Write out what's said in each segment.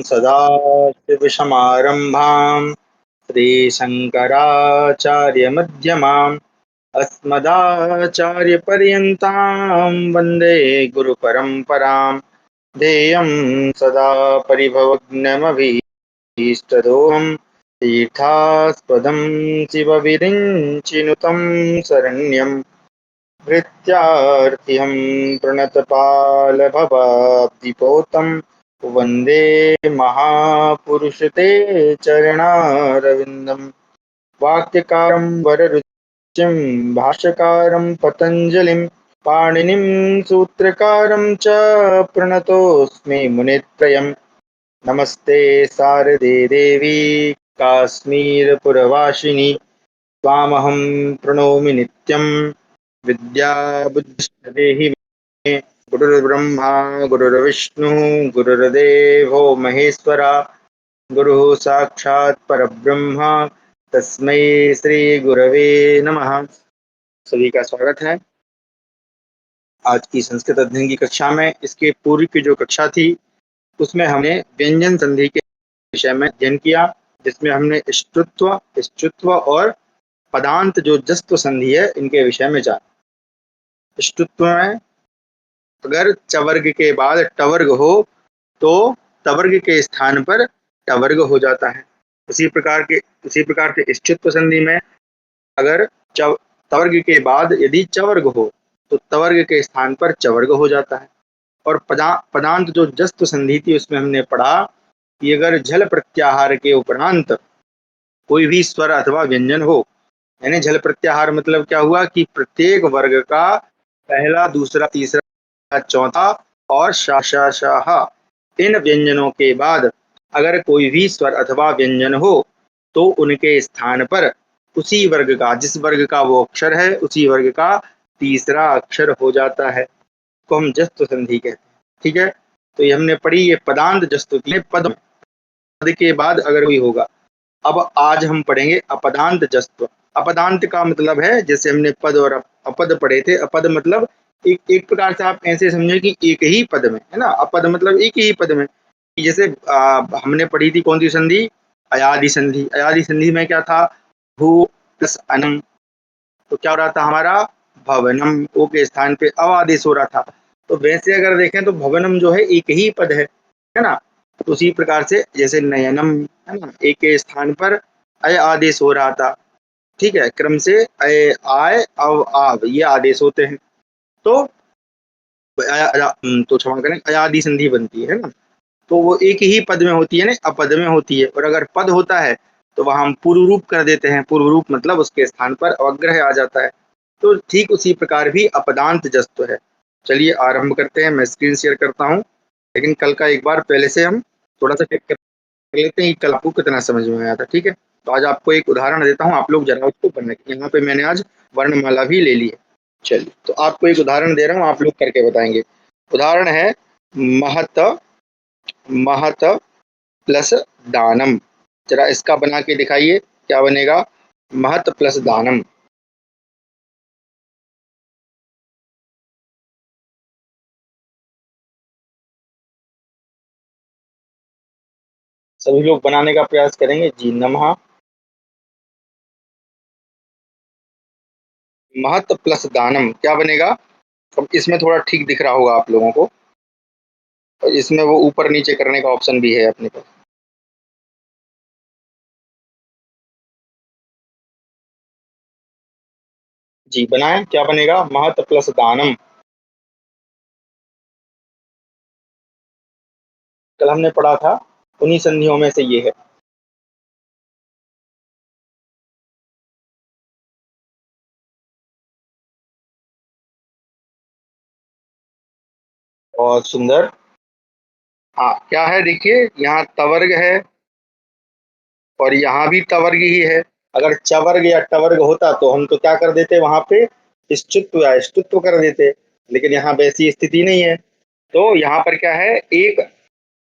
सदाशिवसमारम्भां श्रीशङ्कराचार्यमध्यमाम् अस्मदाचार्यपर्यन्तां वन्दे गुरुपरम्परां। ध्येयं सदा परिभवग्नमभीष्टदोहं तीर्थास्पदं शिवविरिञ्चिनुतं शरण्यं भृत्यार्थिहं प्रणतपालभवाब्धिपोतं वन्दे महापुरुष ते चरणारविन्दम्। वाक्यकारं वररुचिं भाष्यकारं पतञ्जलिं पाणिनिं सूत्रकारं च प्रणतोऽस्मि मुनित्रयम्। नमस्ते शारदे देवी काश्मीरपुरवासिनी त्वामहं प्रणौमि नित्यं विद्याबुद्धिश्च देहि मे। गुरुर्ब्रह्मा गुरुर्विष्णुः गुरुर्देवो महेश्वरा गुरुः साक्षात् परब्रह्म तस्मै श्री गुरवे नमः। सभी का स्वागत है आज की संस्कृत अध्ययन की कक्षा में। इसके पूर्व की जो कक्षा थी उसमें हमने व्यंजन संधि के विषय में अध्ययन किया, जिसमें हमने ष्टुत्व, ष्टुत्व और पदांत जो जस्त्व संधि है इनके विषय में जाना। ष्टुत्व में अगर चवर्ग के बाद टवर्ग हो तो तवर्ग के स्थान पर टवर्ग हो जाता है। उसी प्रकार से ष्टुत्व संधि में अगर तवर्ग के बाद यदि चवर्ग हो तो तवर्ग के स्थान पर चवर्ग हो जाता है। और पदांत जो जस्त्व संधि थी उसमें हमने पढ़ा कि अगर झल प्रत्याहार के उपरांत कोई भी स्वर अथवा व्यंजन हो, यानी झल प्रत्याहार मतलब क्या हुआ कि प्रत्येक वर्ग का पहला, दूसरा, तीसरा, चौथा और शाह इन व्यंजनों के बाद अगर कोई भी स्वर अथवा व्यंजन हो तो उनके स्थान पर उसी वर्ग का, जिस वर्ग का वो अक्षर है उसी वर्ग का तीसरा अक्षर हो जाता है, को हम जस्त्व संधि कहते हैं। ठीक है, तो ये हमने पढ़ी ये पदांत जस्त्व के पद के बाद अगर कोई होगा। अब आज हम पढ़ेंगे अपदांत जस्त्व। अपदांत का मतलब है, जैसे हमने पद और अपद पढ़े थे, अपद मतलब एक प्रकार से आप ऐसे समझे कि एक ही पद में है ना। अपद मतलब एक ही पद में, जैसे हमने पढ़ी थी कौन सी संधि, अयादि संधि। अयादि संधि में क्या था, भू प्लस अनम, तो क्या हो रहा था हमारा भवनम, ओ के स्थान पे अव आदेश हो रहा था। तो वैसे अगर देखें तो भवनम जो है एक ही पद है ना। तो उसी प्रकार से जैसे नयनम है ना, एक के स्थान पर अय आदेश हो रहा था। ठीक है, क्रम से अय आय अव आव ये आदेश होते हैं। तो क्षमा करें, अयादि संधि बनती है ना। तो वो एक ही पद में होती है ना, अपद में होती है। और अगर पद होता है तो वह हम पूर्व रूप कर देते हैं। पूर्व रूप मतलब उसके स्थान पर अवग्रह आ जाता है। तो ठीक उसी प्रकार भी अपदांत जस्त्व है। चलिए आरंभ करते हैं। मैं स्क्रीन शेयर करता हूँ, लेकिन कल का एक बार पहले से हम थोड़ा सा चेक कर लेते हैं कि कल आपको कितना समझ में आया था। ठीक है, तो आज आपको एक उदाहरण देता हूँ, आप लोग जरा उसको पढ़ने। यहाँ पे मैंने आज वर्णमाला भी ले ली है। चलिए, तो आपको एक उदाहरण दे रहा हूँ, आप लोग करके बताएंगे। उदाहरण है महत, महत प्लस दानम। जरा इसका बना के दिखाइए, क्या बनेगा, महत प्लस दानम। सभी लोग बनाने का प्रयास करेंगे जी। नमः, महत प्लस दानम क्या बनेगा। अब इसमें थोड़ा ठीक दिख रहा होगा आप लोगों को, और इसमें वो ऊपर नीचे करने का ऑप्शन भी है अपने पास। जी बनाएं, क्या बनेगा, महत प्लस दानम। कल हमने पढ़ा था, उन्हीं संधियों में से ये है। बहुत सुंदर। हाँ, क्या है देखिए, यहाँ तवर्ग है और यहाँ भी तवर्ग ही है। अगर चवर्ग या टवर्ग होता तो हम तो क्या कर देते, वहां पे स्त्रुत्व या ष्टुत्व कर देते, लेकिन यहाँ वैसी स्थिति नहीं है। तो यहाँ पर क्या है, एक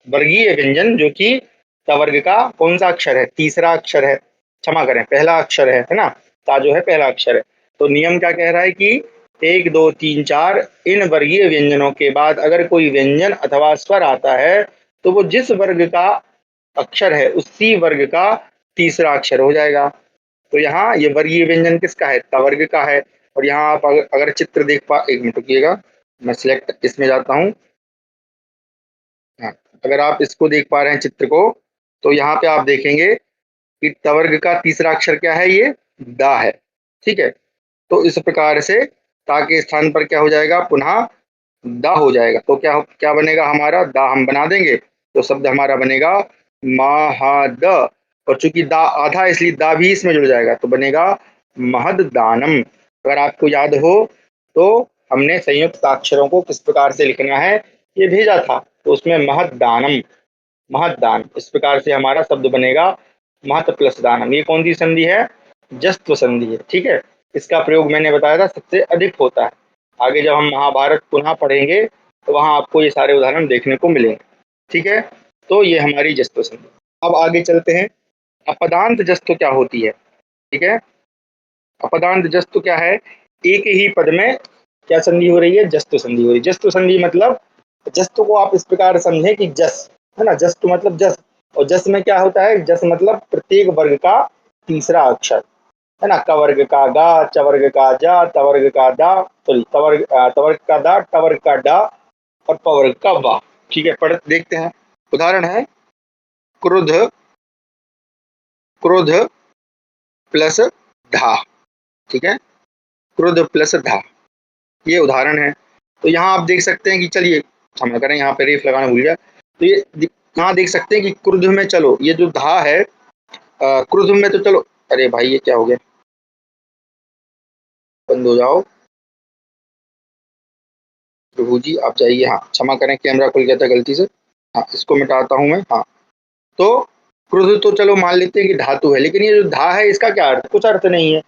वर्गीय व्यंजन जो कि तवर्ग का कौन सा अक्षर है, तीसरा अक्षर है, क्षमा करें पहला अक्षर है ना। ता जो है पहला अक्षर है। तो नियम क्या कह रहा है कि एक, दो, तीन, चार इन वर्गीय व्यंजनों के बाद अगर कोई व्यंजन अथवा स्वर आता है तो वो जिस वर्ग का अक्षर है उसी वर्ग का तीसरा अक्षर हो जाएगा। तो यहाँ ये वर्गीय व्यंजन किसका है? तवर्ग का है। और यहाँ आप अगर चित्र देख पा, एक मिनट रुकिएगा, मैं सिलेक्ट इसमें जाता हूँ। हाँ, अगर आप इसको देख पा रहे हैं चित्र को, तो यहाँ पे आप देखेंगे कि तवर्ग का तीसरा अक्षर क्या है? ये दा है। ठीक है, तो इस प्रकार से ता के स्थान पर क्या हो जाएगा? पुनः दा हो जाएगा। तो क्या क्या बनेगा हमारा? दा हम बना देंगे तो शब्द हमारा बनेगा महाद। और चूंकि दा आधा इसलिए दा भी इसमें जुड़ जाएगा तो बनेगा महद दानम। अगर आपको याद हो तो हमने संयुक्त अक्षरों को किस प्रकार से लिखना है ये भेजा था, तो उसमें महद दानम, महद दान, इस प्रकार से हमारा शब्द बनेगा महत प्लस दानम। ये कौन सी संधि है? जस्त्व संधि है। ठीक है, इसका प्रयोग मैंने बताया था सबसे अधिक होता है। आगे जब हम महाभारत पुनः पढ़ेंगे तो वहां आपको ये सारे उदाहरण देखने को मिलेंगे। ठीक है, तो ये हमारी जस्त्व संधि। अब आगे चलते हैं, अपदांत जस्त्व क्या होती है? ठीक है, अपदांत जस्त्व क्या है? एक ही पद में क्या संधि हो रही है? जस्त्व संधि हो रही है। जस्त्व संधि मतलब, जस्त्व को आप इस प्रकार समझें कि जस है ना, जस्त्व मतलब जस, और जस में क्या होता है? जस मतलब प्रत्येक वर्ग का तीसरा अक्षर है ना। क वर्ग का गा, च वर्ग का जा, त वर्ग का दा, सॉरी तवर्ग का दा, ट वर्ग का डा और प वर्ग का वा। ठीक है, पढ़ देखते हैं। उदाहरण है क्रोध, क्रोध प्लस धा। ठीक है, क्रोध प्लस धा, ये उदाहरण है। तो यहाँ आप देख सकते हैं कि, चलिए क्षमा करें यहाँ पे रेफ लगाना भूल गया, तो ये यहाँ देख सकते हैं कि क्रुद्ध में, चलो ये जो धा है क्रुद्ध में, तो चलो, अरे भाई ये क्या हो गया, बंद हो जाओ प्रभु जी, आप जाइए। हाँ क्षमा करें, कैमरा खुल गया था गलती से। हाँ इसको मिटाता हूँ मैं। हाँ, तो क्रुद्ध तो चलो मान लेते हैं कि धातु है, लेकिन ये जो धा है इसका क्या अर्थ? कुछ अर्थ नहीं है,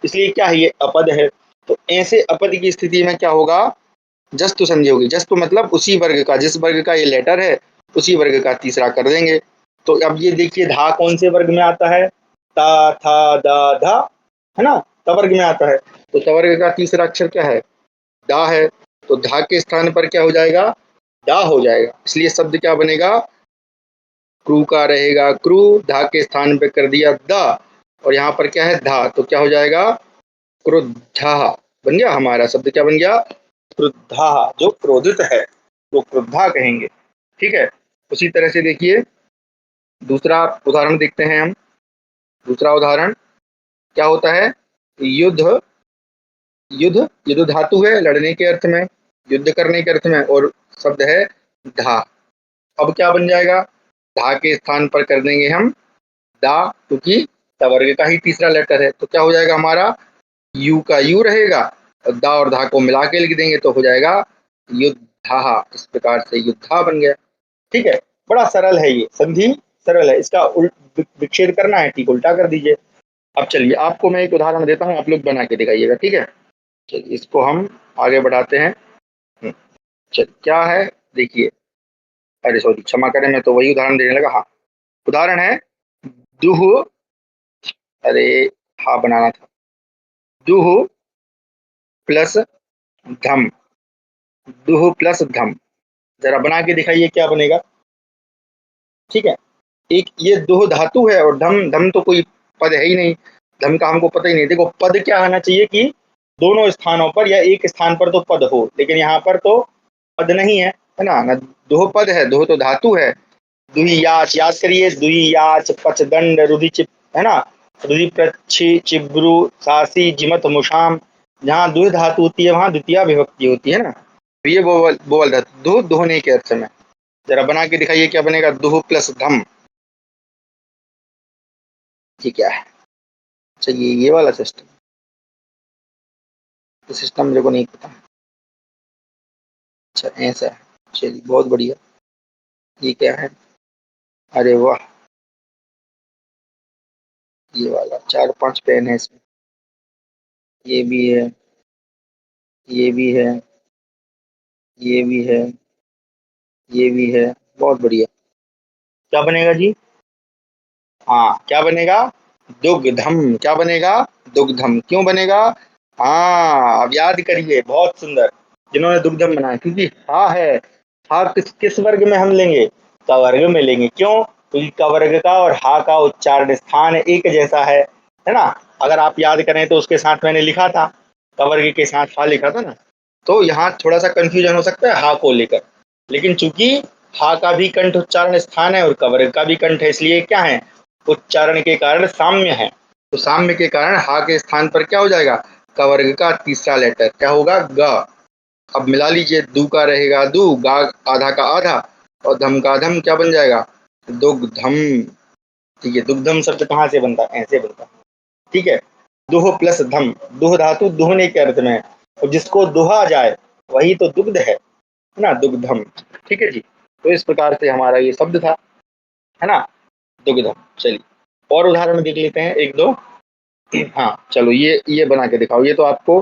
इसलिए क्या है? ये अपद है। तो ऐसे अपद की स्थिति में क्या होगा? जस्तु संधि होगी। जस्तु मतलब उसी वर्ग का, जिस वर्ग का ये लेटर है उसी वर्ग का तीसरा कर देंगे। तो अब ये देखिए धा कौन से वर्ग में आता है? ता था दा धा, है ना, तवर्ग में आता है। तो तवर्ग का तीसरा अक्षर क्या है? दा है। तो धा के स्थान पर क्या हो जाएगा? दा हो जाएगा। इसलिए शब्द क्या बनेगा? क्रू का रहेगा क्रू, धा के स्थान पे कर दिया दा, और यहाँ पर क्या है? धा, तो क्या हो जाएगा? क्रुद्धा बन गया हमारा शब्द। क्या बन गया? क्रुद्धा, जो क्रोधित है वो क्रुद्धा कहेंगे। ठीक है, उसी तरह से देखिए दूसरा उदाहरण देखते हैं हम। दूसरा उदाहरण क्या होता है? युद्ध, युद्ध, युद्ध धातु है लड़ने के अर्थ में, युद्ध करने के अर्थ में, और शब्द है धा। अब क्या बन जाएगा? धा के स्थान पर कर देंगे हम दा, क्योंकि वर्ग का ही तीसरा लेटर है। तो क्या हो जाएगा हमारा? यू का यू रहेगा, और दा और धा को मिला के लिख देंगे तो हो जाएगा युद्धा। इस प्रकार से युद्धा बन गया। ठीक है, बड़ा सरल है, ये संधि सरल है। इसका विच्छेद करना है, ठीक उल्टा कर दीजिए। अब चलिए आपको मैं एक उदाहरण देता हूँ, आप लोग बना के दिखाइएगा। ठीक है, चलिए इसको हम आगे बढ़ाते हैं। चल क्या है देखिए, अरे सॉरी क्षमा करें, मैं तो वही उदाहरण देने लगा। हाँ, उदाहरण है दुह, अरे हाँ बनाना था, दुह प्लस धम, दुह प्लस धम, जरा बना के दिखाइए क्या बनेगा। ठीक है, एक ये दोह धातु है और धम, धम तो कोई पद है ही नहीं, धम का हमको पता ही नहीं। देखो पद क्या आना चाहिए कि दोनों स्थानों पर या एक स्थान पर तो पद हो, लेकिन यहाँ पर तो पद नहीं है ना, ना दोह पद है, दोह तो धातु है। दुही याच, याद करिए, दुही याच पचदंड रुधि चिप, है ना, रुधि प्रच्छि चिब्रु सासी जिमत मुशाम, जहाँ दुह धातु होती है वहां द्वितीय विभक्ति होती है ना। तो ये बोल धातु, दोह दोहने के अर्थ में। जरा बना के दिखाइए क्या बनेगा? दुह प्लस धम, ये क्या है? चलिए ये वाला सिस्टम, तो सिस्टम मेरे को नहीं पता। अच्छा ऐसा है, चलिए बहुत बढ़िया। ये क्या है? अरे वाह, ये वाला 4-5 पेन है इसमें, ये भी है, ये भी है, ये भी है, ये भी है, बहुत बढ़िया। क्या बनेगा जी? हाँ क्या बनेगा? दुग्धम। क्या बनेगा? दुग्धम। क्यों बनेगा? हाँ अब याद करिए, बहुत सुंदर जिन्होंने दुग्धम बनाया, क्योंकि हा है, हा किस वर्ग में हम लेंगे? कवर्ग मिलेंगे। क्यों? क्योंकि कवर्ग का और हा का उच्चारण स्थान एक जैसा है ना। अगर आप याद करें तो उसके साथ मैंने लिखा था, कवर्ग के साथ हा लिखा था ना, तो यहाँ थोड़ा सा कंफ्यूजन हो सकता है हा को लेकर, लेकिन चूंकि हा का भी कंठ उच्चारण स्थान है और कवर्ग का भी कंठ है, इसलिए क्या है, उच्चारण के कारण साम्य है। तो साम्य के कारण हा के स्थान पर क्या हो जाएगा, कवर्ग का तीसरा लेटर क्या होगा, ग। अब मिला लीजिए, दू का रहेगा दू, गा आधा का आधा, और धम का धम क्या बन जाएगा, दुग्धम। ठीक है, दुग्धम शब्द कहाँ से बनता है, ऐसे बनता है। ठीक है, दुह प्लस धम, दुह धातु दुहने के अर्थ में है, और जिसको दुहा जाए वही तो दुग्ध है ना, दुग्धम। ठीक है जी, तो इस प्रकार से हमारा ये शब्द था, है ना, दुग्धम। चलिए और उदाहरण देख लेते हैं एक दो। हाँ चलो, ये बना के दिखाओ, ये तो आपको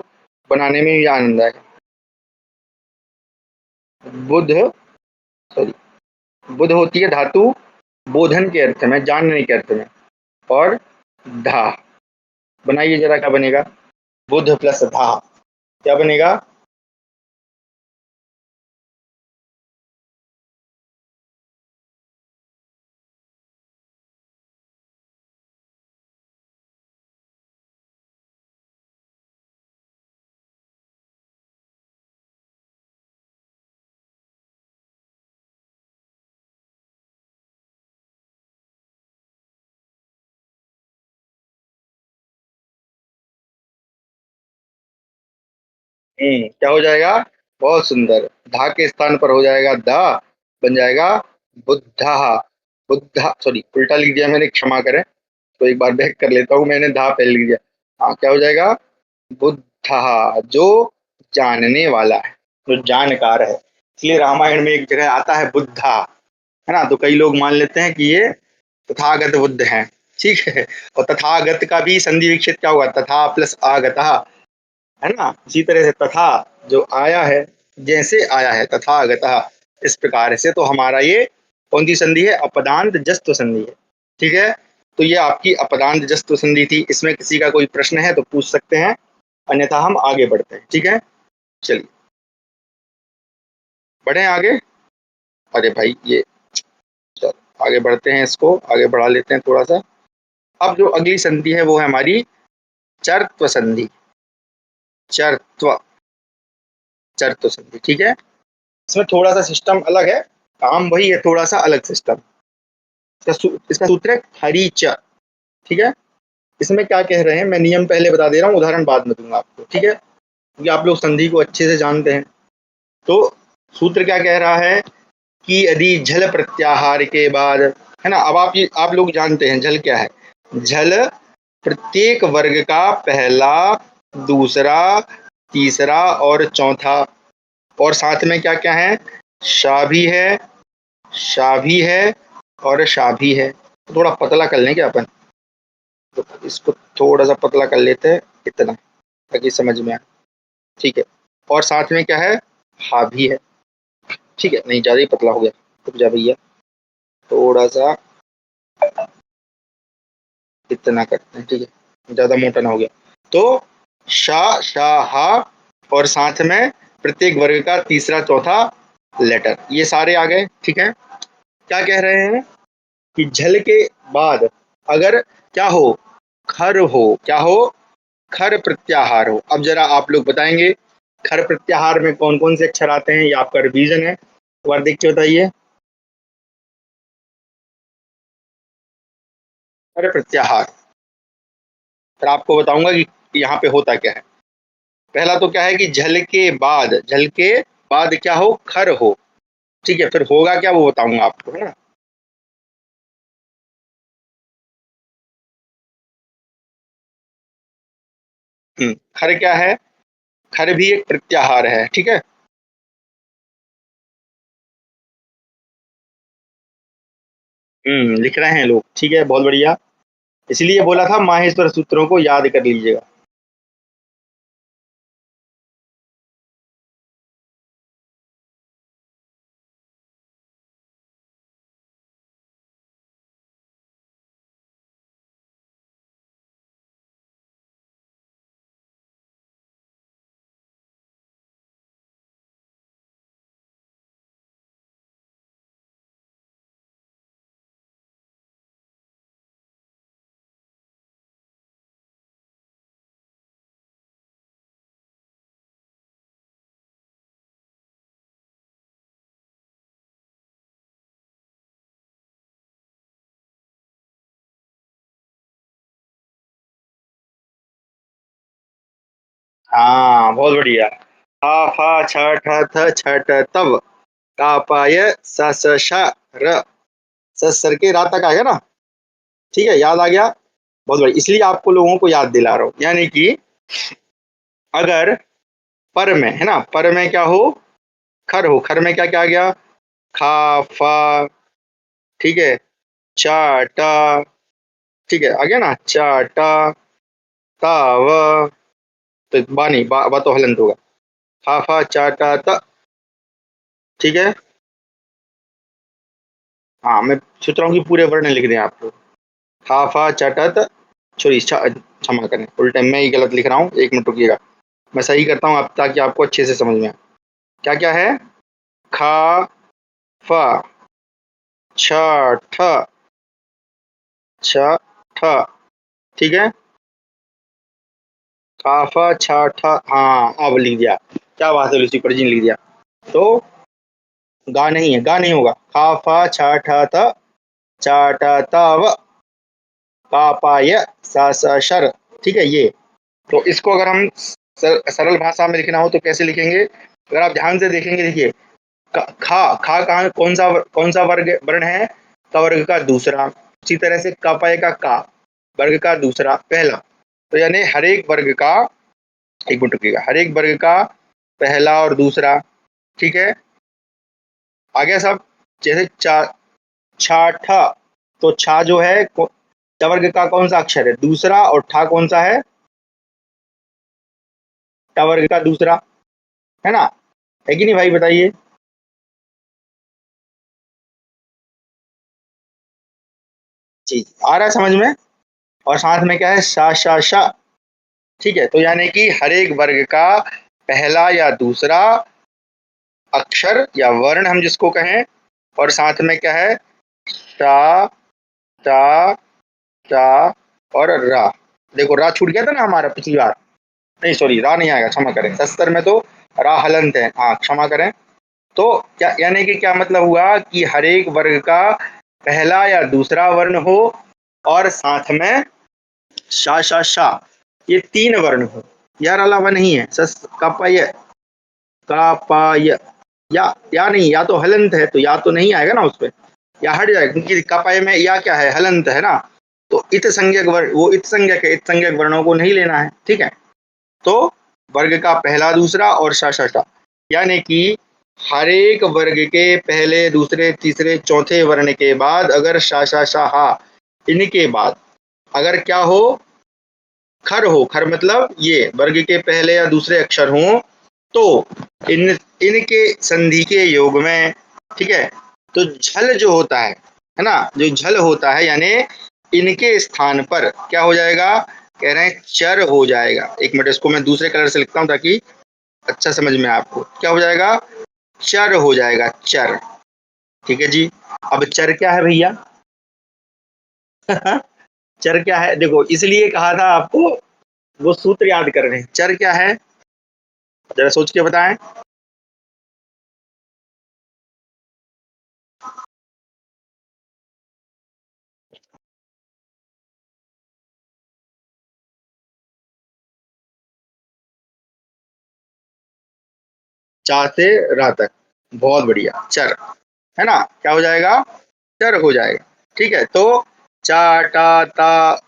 बनाने में भी आनंद आएगा। बुध, सॉरी, बुध होती है धातु बोधन के अर्थ में, जानने के अर्थ में, और धा, बनाइए जरा क्या बनेगा, बुध प्लस धा क्या बनेगा, क्या हो जाएगा, बहुत सुंदर, धा के स्थान पर हो जाएगा दा, बन जाएगा बुद्धा। बुद्धा, सॉरी उल्टा लिख दिया मैंने, क्षमा करें, तो एक बार बैक कर लेता हूँ, मैंने धा पहले लिख दिया। हाँ क्या हो जाएगा, बुद्धा, जो जानने वाला है, जो जानकार है। इसलिए रामायण में एक जगह आता है बुद्धा, है ना, तो कई लोग मान लेते हैं कि ये तथागत बुद्ध हैं। ठीक है, और तथागत का भी संधि विच्छेद क्या हुआ, तथा प्लस आगता, है ना। इसी तरह से तथा जो आया है, जैसे आया है, तथागतः, इस प्रकार से तो हमारा ये कौन सी संधि है, अपदांत जस्त्व संधि है। ठीक है, तो ये आपकी अपदांत जस्त्व संधि थी। इसमें किसी का कोई प्रश्न है तो पूछ सकते हैं, अन्यथा हम आगे बढ़ते हैं। ठीक है, चलिए बढ़े आगे। अरे भाई ये, चलो आगे बढ़ते हैं, इसको आगे बढ़ा लेते हैं थोड़ा सा। अब जो अगली संधि है वो है हमारी चरत्व संधि, चरत्व, चरत्व संधि। ठीक है, इसमें थोड़ा सा सिस्टम अलग है, काम वही है, थोड़ा सा अलग सिस्टम। इसका सूत्र है खरीच। ठीक है, इसमें क्या कह रहे हैं, मैं नियम पहले बता दे रहा हूँ, उदाहरण बाद में दूंगा आपको। ठीक है, क्योंकि आप लोग संधि को अच्छे से जानते हैं। तो सूत्र क्या कह रहा है कि यदि झल प्रत्याहार के बाद, है ना, अब आप लोग जानते हैं झल क्या है, झल प्रत्येक वर्ग का पहला, दूसरा, तीसरा और चौथा, और साथ में क्या क्या है, शा भी है, शा भी है, और शा भी है। तो थोड़ा पतला कर लें क्या अपन, तो इसको थोड़ा सा पतला कर लेते हैं, इतना, ताकि समझ में आए। ठीक है, और साथ में क्या है, हा भी है। ठीक है, नहीं ज़्यादा ही पतला हो गया, रुक जा भैया, थोड़ा सा इतना करते हैं। ठीक है, ज़्यादा मोटा ना हो गया। तो शा, शा, हा, और साथ में प्रत्येक वर्ग का तीसरा चौथा लेटर, ये सारे आ गए। ठीक है, क्या कह रहे हैं कि झल के बाद अगर क्या हो, खर हो, क्या हो, खर प्रत्याहार हो। अब जरा आप लोग बताएंगे खर प्रत्याहार में कौन कौन से अक्षर आते हैं, ये आपका रिवीजन है, एक बार देख के बताइए। खर प्रत्याहार, फिर आपको बताऊंगा कि यहाँ पे होता क्या है। पहला तो क्या है कि झल के बाद, झल के बाद क्या हो, खर हो। ठीक है, फिर होगा क्या वो बताऊंगा आपको, है ना। खर क्या है, खर भी एक प्रत्याहार है। ठीक है, लिख रहे हैं लोग, ठीक है, बहुत बढ़िया। इसलिए बोला था माहेश्वर सूत्रों को याद कर लीजिएगा। हाँ बहुत बढ़िया। आ फा छ ठ थ छ ट तब का पाय स स श र सर के रात तक आ गया ना। ठीक है, याद आ गया। बहुत बढ़िया, इसलिए आपको लोगों को याद दिला रहा हूं। यानी कि अगर पर में है ना, पर में क्या हो, खर हो, खर में क्या क्या आ गया, खा फा, ठीक है, चा टा, ठीक है, आ गया ना, चा टा ता व, तो बा नहीं, बा तो हलंत होगा। खा फा चा टा ता, ठीक है। हाँ मैं सोच रहा हूँ कि पूरे वर्ण लिख दें आपको। खा फा चा टा ता, सॉरी, क्षमा करें, उल्टे मैं ही गलत लिख रहा हूँ, 1 मिनट रुकिएगा, मैं सही करता हूँ आप, ताकि आपको अच्छे से समझ में आए। क्या क्या है, खा फा छ ठ छ ठ, ठीक है, काफा छा ठा, हाँ अब लिख दिया। क्या बात है लूसी, पर जी ने लिख दिया। तो गा नहीं है, गा नहीं होगा। काफा छा ठा था चा टा ता व का पाय सा सा शर, ठीक है ये। तो इसको अगर हम सरल भाषा में लिखना हो तो कैसे लिखेंगे, अगर आप ध्यान से देखेंगे, देखिए खा खा कहाँ, कौन सा वर्ग वर्ण है, का वर्ग का दूसरा। उसी तरह से का पाए का वर्ग का दूसरा पहला। तो यानी हर एक वर्ग का, 1 मिनट रुकिएगा, हर एक वर्ग का पहला और दूसरा, ठीक है, आ गया सब। जैसे चा छा ठा, तो छा जो है च वर्ग का कौन सा अक्षर है, दूसरा, और ठा कौन सा है, ट वर्ग का दूसरा, है ना, है कि नहीं भाई बताइए। जी आ रहा है समझ में। और साथ में क्या है, सा शा शा, ठीक है। तो यानी कि हर एक वर्ग का पहला या दूसरा अक्षर या वर्ण हम जिसको कहें, और साथ में क्या है, टा टा टा और रा। देखो रा छूट गया था ना हमारा पिछली बार, नहीं सॉरी, रा नहीं आएगा, क्षमा करें, सस्तर में तो रा हलंत है, हाँ क्षमा करें। तो क्या यानी कि क्या मतलब हुआ कि हर एक वर्ग का पहला या दूसरा वर्ण हो, और साथ में शा शा शा, ये 3 वर्ण हो, यार अलावा नहीं है। सस कपय कापाय, या नहीं, या तो हलंत है तो या तो नहीं आएगा ना उस पे, या हट जाएगा, क्योंकि कपाय में या क्या है, हलंत है ना। तो इत संज्ञक वर्ण, वो इत संज्ञक है, इत संज्ञक वर्णों को नहीं लेना है, ठीक है। तो वर्ग का पहला दूसरा और सा सा सा, यानी कि हर एक वर्ग के पहले दूसरे तीसरे चौथे वर्ण के बाद अगर सा सा सा हा, इनके बाद अगर क्या हो, खर हो, खर मतलब ये वर्ग के पहले या दूसरे अक्षर हों, तो इन इनके संधि के योग में, ठीक है, तो झल जो होता है ना, जो झल होता है, यानी इनके स्थान पर क्या हो जाएगा, कह रहे हैं चर हो जाएगा। 1 मिनट, इसको मैं दूसरे कलर से लिखता हूँ ताकि अच्छा समझ में आए आपको। क्या हो जाएगा, चर हो जाएगा, चर, ठीक है जी। अब चर क्या है भैया, चर क्या है, देखो इसलिए कहा था आपको वो सूत्र याद कर रहे हैं। चर क्या है, जरा सोच के बताएं। चा से रा तक, बहुत बढ़िया, चर, है ना, क्या हो जाएगा, चर हो जाएगा, ठीक है। तो चा टा ता,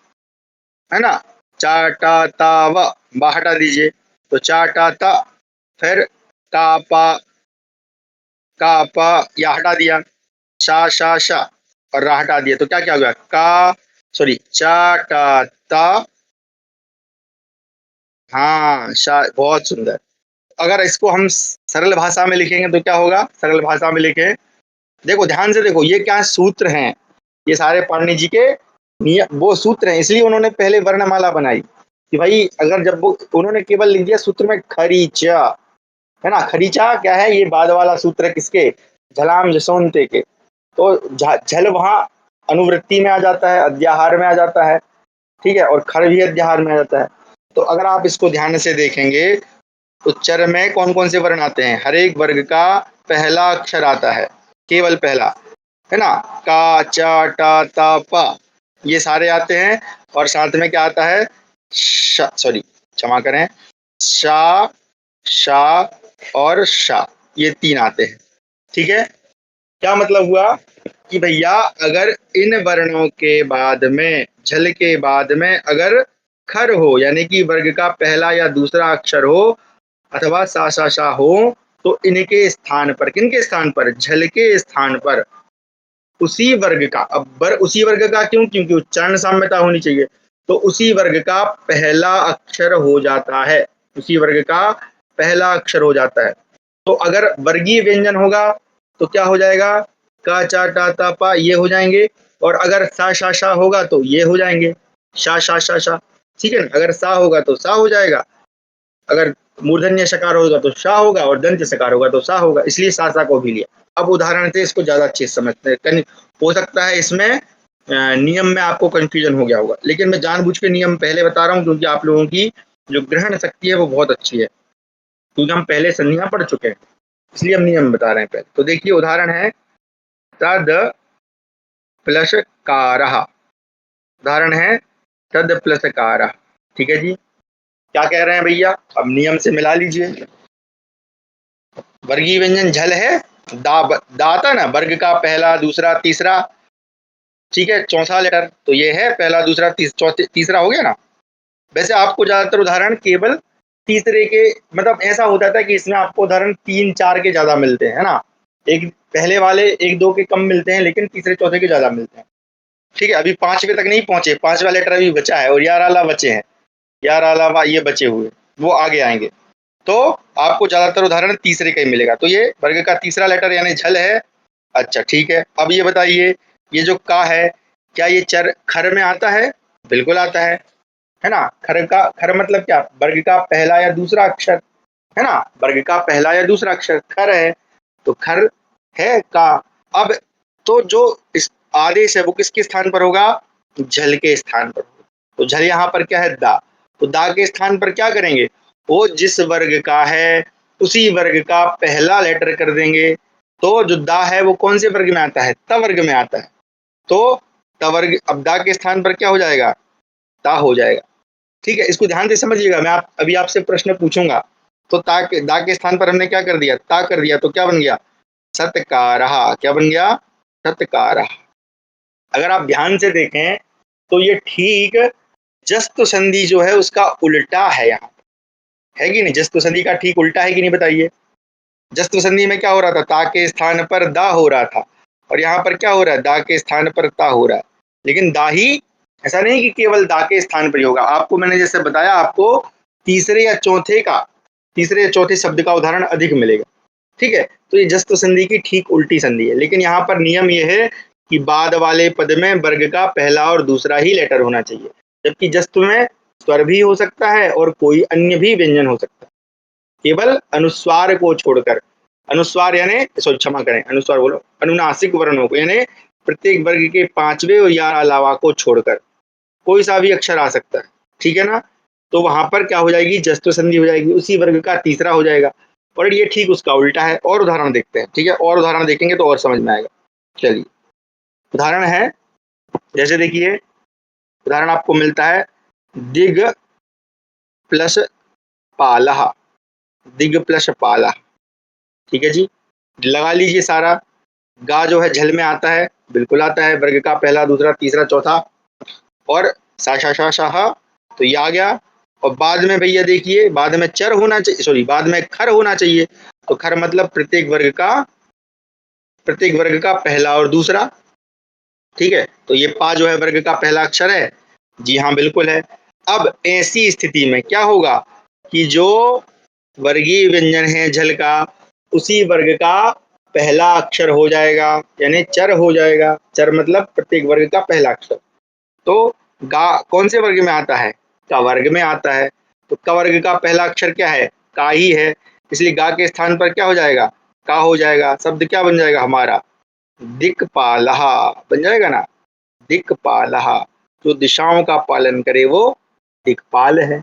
है ना, चा टा ता व, बा हटा दीजिए, तो चा टा ता, फिर का पा या हटा दिया, शा शा शा और रा हटा दिया, तो क्या क्या हो गया, का, सॉरी, चा टा ता, हाँ शा, बहुत सुंदर। अगर इसको हम सरल भाषा में लिखेंगे तो क्या होगा, सरल भाषा में लिखें, देखो ध्यान से देखो, ये क्या सूत्र हैं, ये सारे पाणिनि जी के वो सूत्र हैं, इसलिए उन्होंने पहले वर्णमाला बनाई कि भाई अगर जब वो उन्होंने केवल लिख दिया सूत्र में खरीचा, है ना, खरीचा क्या है, ये बाद वाला सूत्र है किसके, झलाम जसोनते के। तो झल वहां अनुवृत्ति में आ जाता है, अध्याहार में आ जाता है, ठीक है, और खर भी अध्याहार में आ जाता है। तो अगर आप इसको ध्यान से देखेंगे तो चर में कौन कौन से वर्ण आते हैं, हर एक वर्ग का पहला अक्षर आता है, केवल पहला, है ना, का चा टा ता पा, ये सारे आते हैं। और साथ में क्या आता है, सॉरी क्षमा करें, शा, शा और शा, ये 3 आते हैं। ठीक है, क्या मतलब हुआ कि भैया अगर इन वर्णों के बाद में, झल के बाद में अगर खर हो, यानी कि वर्ग का पहला या दूसरा अक्षर हो, अथवा सा सा शा हो, तो इनके स्थान पर, किनके स्थान पर, झल के स्थान पर उसी वर्ग का, उसी वर्ग का क्यों, क्योंकि उच्चारण साम्यता होनी चाहिए, तो उसी वर्ग का पहला अक्षर हो जाता है, उसी वर्ग का पहला अक्षर हो जाता है। तो अगर वर्गीय व्यंजन होगा तो क्या हो जाएगा, का चा टा ता पा, ये हो जाएंगे, और अगर सा शा शा होगा तो ये हो जाएंगे, शा शा शा शा। ठीक है ना, अगर सा होगा तो सा हो जाएगा, अगर मूर्धन्य शकार होगा तो शा होगा, और दंत शकार होगा तो सा होगा, इसलिए सा सा को भी लिया। अब उदाहरण से इसको ज्यादा अच्छे से समझते हैं। हो सकता है इसमें नियम में आपको कंफ्यूजन हो गया होगा, लेकिन मैं जानबूझ के नियम पहले बता रहा हूँ, क्योंकि आप लोगों की जो ग्रहण शक्ति है वो बहुत अच्छी है, क्योंकि हम पहले संधियां पढ़ चुके हैं, इसलिए हम नियम बता रहे हैं पहले। तो देखिए उदाहरण है तद प्लस कारः, उदाहरण है तद प्लस कारः। ठीक है जी, क्या कह रहे हैं भैया, अब नियम से मिला लीजिए। वर्गीय व्यंजन झल है, दा, दा आता ना, वर्ग का पहला दूसरा तीसरा, ठीक है, चौथा लेटर, तो ये है पहला दूसरा तीसरा हो गया ना। वैसे आपको ज्यादातर उदाहरण केवल तीसरे के, मतलब ऐसा होता था कि इसमें आपको उदाहरण 3 4 के ज्यादा मिलते हैं ना, एक पहले वाले 1 2 के कम मिलते हैं, लेकिन तीसरे चौथे के ज्यादा मिलते हैं। ठीक है, अभी 5वें तक नहीं पहुंचे, 5वां लेटर अभी बचा है, और यार आला बचे हैं, यार अलावा ये बचे हुए, वो आगे आएंगे। तो आपको ज्यादातर उदाहरण तीसरे का ही मिलेगा। तो ये वर्ग का तीसरा लेटर यानी झल है। अच्छा ठीक है, अब ये बताइए, ये जो का है, क्या ये चर खर में आता है, बिल्कुल आता है ना। खर का, खर मतलब क्या, वर्ग का पहला या दूसरा अक्षर, है ना, वर्ग का पहला या दूसरा अक्षर खर है, तो खर है का। अब तो जो इस आदेश है वो किसके स्थान पर होगा, झल के स्थान पर। तो झल यहाँ पर क्या है, दा, तो दा के स्थान पर क्या करेंगे, वो जिस वर्ग का है उसी वर्ग का पहला लेटर कर देंगे। तो जो दा है वो कौन से वर्ग में आता है, त वर्ग में आता है, तो त वर्ग, अब दा के स्थान पर क्या हो जाएगा, ता हो जाएगा। ठीक है, इसको ध्यान से समझिएगा, मैं अभी आपसे प्रश्न पूछूंगा। तो दा के स्थान पर हमने क्या कर दिया, ता कर दिया, तो क्या बन गया, सत्कारः, क्या बन गया, सत्कारः। अगर आप ध्यान से देखें तो ये ठीक जस्त संधि जो है उसका उल्टा है, यहाँ है कि नहीं, जस्त संधि का ठीक उल्टा है कि नहीं बताइए। जस्त संधि में क्या हो रहा था, ता के स्थान पर दा हो रहा था, और यहाँ पर क्या हो रहा है, दा के स्थान पर ता हो रहा है। लेकिन दा ही, ऐसा नहीं कि केवल दा के स्थान पर ही होगा, आपको मैंने जैसे बताया, आपको तीसरे या चौथे का, तीसरे या चौथे शब्द का उदाहरण अधिक मिलेगा। ठीक है, तो ये जस्त संधि की ठीक उल्टी संधि है, लेकिन यहाँ पर नियम ये है कि बाद वाले पद में वर्ग का पहला और दूसरा ही लेटर होना चाहिए, जबकि जस्त में स्वर भी हो सकता है और कोई अन्य भी व्यंजन हो सकता है, केवल अनुस्वार को छोड़कर। अनुस्वार यानी, सॉरी क्षमा करें, अनुस्वार बोलो, अनुनासिक वर्णों को, यानी प्रत्येक वर्ग के 5वें और या अलावा को छोड़कर कोई सा भी अक्षर आ सकता है। ठीक है ना, तो वहां पर क्या हो जाएगी, जस्त संधि हो जाएगी, उसी वर्ग का तीसरा हो जाएगा। और ये ठीक उसका उल्टा है। और उदाहरण देखते हैं, ठीक है, और उदाहरण देखेंगे तो और समझ में आएगा। चलिए, उदाहरण है, जैसे देखिए, उदाहरण आपको मिलता है दिग प्लस पालह, दिग प्लस पालह। ठीक है जी, लगा लीजिए सारा। गा जो है झल में आता है, बिल्कुल आता है, वर्ग का पहला दूसरा तीसरा चौथा, और सा शा शा शाह, तो ये आ गया। और बाद में भैया देखिए, बाद में चर होना चाहिए, सॉरी बाद में खर होना चाहिए, तो खर मतलब प्रत्येक वर्ग का पहला और दूसरा। ठीक है, तो ये पा जो है वर्ग का पहला अक्षर है, जी हाँ बिल्कुल है। अब ऐसी स्थिति में क्या होगा कि जो वर्गीय व्यंजन है झल का, उसी वर्ग का पहला अक्षर हो जाएगा, यानी चर हो जाएगा। चर मतलब प्रत्येक वर्ग का पहला अक्षर। तो गा कौन से वर्ग में आता है, का वर्ग में आता है, तो का वर्ग का पहला अक्षर क्या है, का ही है, इसलिए गा के स्थान पर क्या हो जाएगा, का हो जाएगा। शब्द क्या बन जाएगा हमारा, दिक्पालः बन जाएगा ना, दिक्पालः, जो दिशाओं का पालन करे वो दिक्पाल है।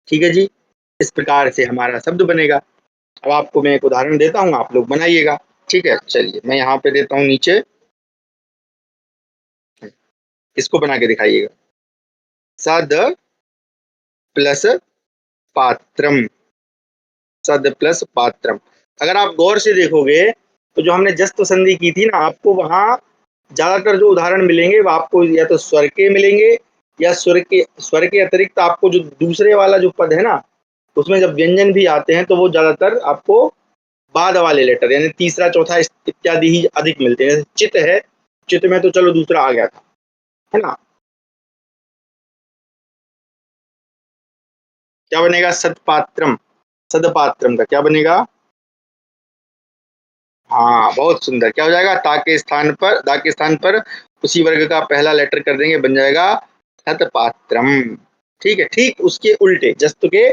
ठीक है जी, इस प्रकार से हमारा शब्द बनेगा। अब आपको मैं एक उदाहरण देता हूँ, आप लोग बनाइएगा। ठीक है, चलिए मैं यहाँ पे देता हूँ नीचे, इसको बना के दिखाइएगा। सद प्लस पात्रम, सद प्लस पात्रम। अगर आप गौर से देखोगे तो जो हमने जस्त संधि की थी ना, आपको वहां ज्यादातर जो उदाहरण मिलेंगे वो आपको या तो स्वर के मिलेंगे या स्वर के अतिरिक्त आपको जो दूसरे वाला जो पद है ना, उसमें जब व्यंजन भी आते हैं तो वो ज्यादातर आपको बाद वाले लेटर यानी तीसरा चौथा इत्यादि ही अधिक मिलते हैं। जैसे चित है, चित में तो चलो दूसरा आ गया था, है ना। क्या बनेगा? सदपात्रम। सदपात्रम का क्या बनेगा? हाँ, बहुत सुंदर। क्या हो जाएगा? ता के स्थान पर उसी वर्ग का पहला लेटर कर देंगे, बन जाएगा सतपात्रम। ठीक है, ठीक उसके उल्टे जस्त के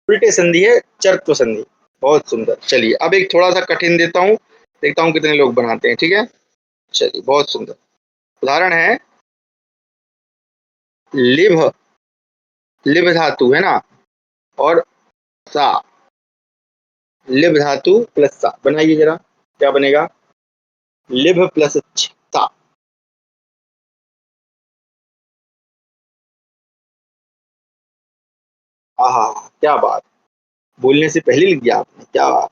उल्टे संधि है चरत्व संधि। बहुत सुंदर। चलिए अब एक थोड़ा सा कठिन देता हूँ, देखता हूँ कितने लोग बनाते हैं। ठीक है, चलिए बहुत सुंदर। उदाहरण है लिभ। लिभ धातु है ना, और सा। लिभ धातु प्लस सा बनाइए जरा, क्या बनेगा? लिभ प्लस सा। आहा, क्या बात, बोलने से पहले लिख दिया आपने, क्या बात।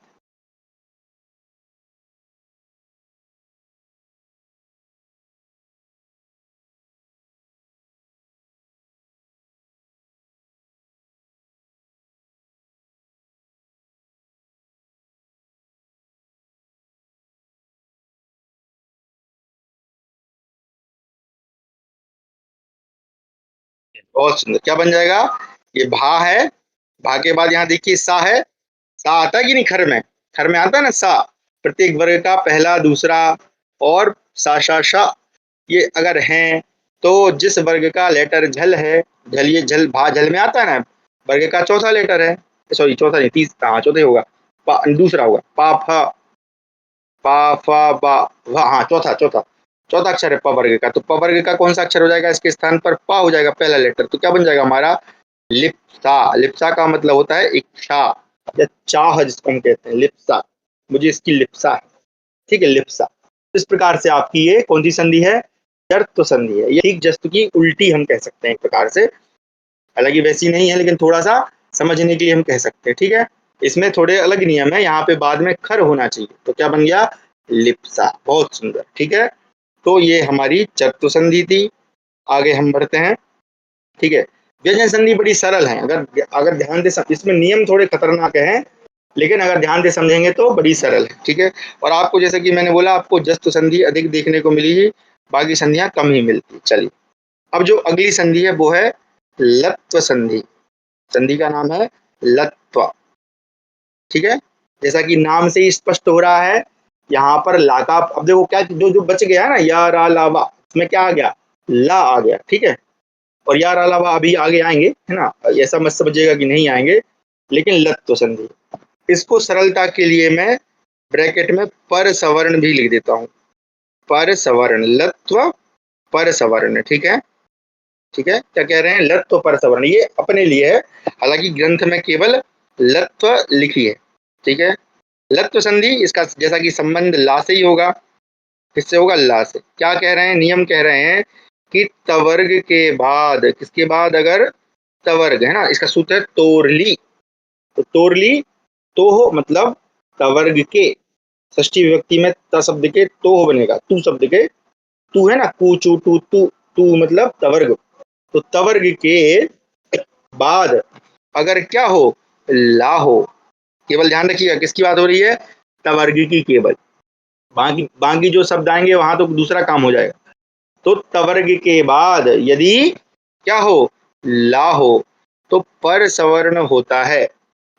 बहुत सुंदर। क्या बन जाएगा? ये भा है, भा के बाद यहाँ देखिए सा है। सा आता है कि नहीं खर में? खर में आता है ना सा। प्रत्येक वर्ग का पहला दूसरा और सा शा शा, ये अगर हैं तो जिस वर्ग का लेटर झल है, झल, ये झल भा झल में आता है ना, वर्ग का चौथा लेटर है। सॉरी चौथा नहीं, तीसरा, हाँ चौथा ही होगा। दूसरा होगा पा फा, पा फा बा वा, हाँ चौथा चौथा चौथा अक्षर है प वर्ग का। तो प वर्ग का कौन सा अक्षर हो जाएगा? इसके स्थान पर पा हो जाएगा पहला लेटर। तो क्या बन जाएगा हमारा? लिप्सा। लिप्सा का मतलब होता है इच्छा या चाह, जिसको हम कहते हैं लिप्सा। मुझे इसकी लिप्सा है। ठीक है, लिप्सा। इस प्रकार से आपकी ये कौन सी संधि है? जर्त्व संधि है। ये ठीक जस्त की उल्टी हम कह सकते हैं एक प्रकार से। हालांकि वैसी नहीं है, लेकिन थोड़ा सा समझने के लिए हम कह सकते हैं। ठीक है, इसमें थोड़े अलग नियम है। यहाँ पे बाद में खर होना चाहिए। तो क्या बन गया? लिप्सा। बहुत सुंदर। ठीक है, तो ये हमारी चतुर संधि थी। आगे हम बढ़ते हैं। ठीक है, व्यंजन संधि बड़ी सरल है। अगर अगर ध्यान से इसमें नियम थोड़े खतरनाक हैं, लेकिन अगर ध्यान से समझेंगे तो बड़ी सरल है। ठीक है, और आपको जैसे कि मैंने बोला, आपको जस्त संधि अधिक देखने को मिलेगी, बाकी संधियां कम ही मिलती। चलिए अब जो अगली संधि है वो है लत्व संधि। संधि का नाम है लत्व। ठीक है, जैसा कि नाम से ही स्पष्ट हो रहा है, यहाँ पर ला का, अब देखो क्या जो जो बच गया ना, या रा ला वा, इसमें क्या आ गया? ला आ गया। ठीक है, और यार अलावा अभी आगे आएंगे, है ना, ऐसा मत समझिएगा कि नहीं आएंगे। लेकिन लत्व संधि, इसको सरलता के लिए मैं ब्रैकेट में पर सवर्ण भी लिख देता हूँ। पर सवर्ण, लत्व पर सवर्ण। ठीक है, ठीक है, क्या कह रहे हैं? लत्व पर सवर्ण, ये अपने लिए है। हालांकि ग्रंथ में केवल लत्व लिखी है। ठीक है, लत्व संधि, इसका जैसा कि संबंध ला से ही होगा। किससे होगा? ला से। क्या कह रहे हैं? नियम कह रहे हैं कि तवर्ग के बाद, किसके बाद? अगर तवर्ग है ना, इसका सूत्र है तोरली। तो तोरली, तो हो मतलब तवर्ग के, षष्ठी विभक्ति में त शब्द के तो हो बनेगा, तू शब्द के तू है ना, कू चू टू तू, तू मतलब तवर्ग। तो तवर्ग के बाद अगर क्या हो? ला हो। केवल ध्यान रखिएगा किसकी बात हो रही है? तवर्ग की केवल। बाकी बाकी जो शब्द आएंगे वहां तो दूसरा काम हो जाएगा। तो तवर्ग के बाद यदि क्या हो? ला हो, तो पर सवर्ण होता है।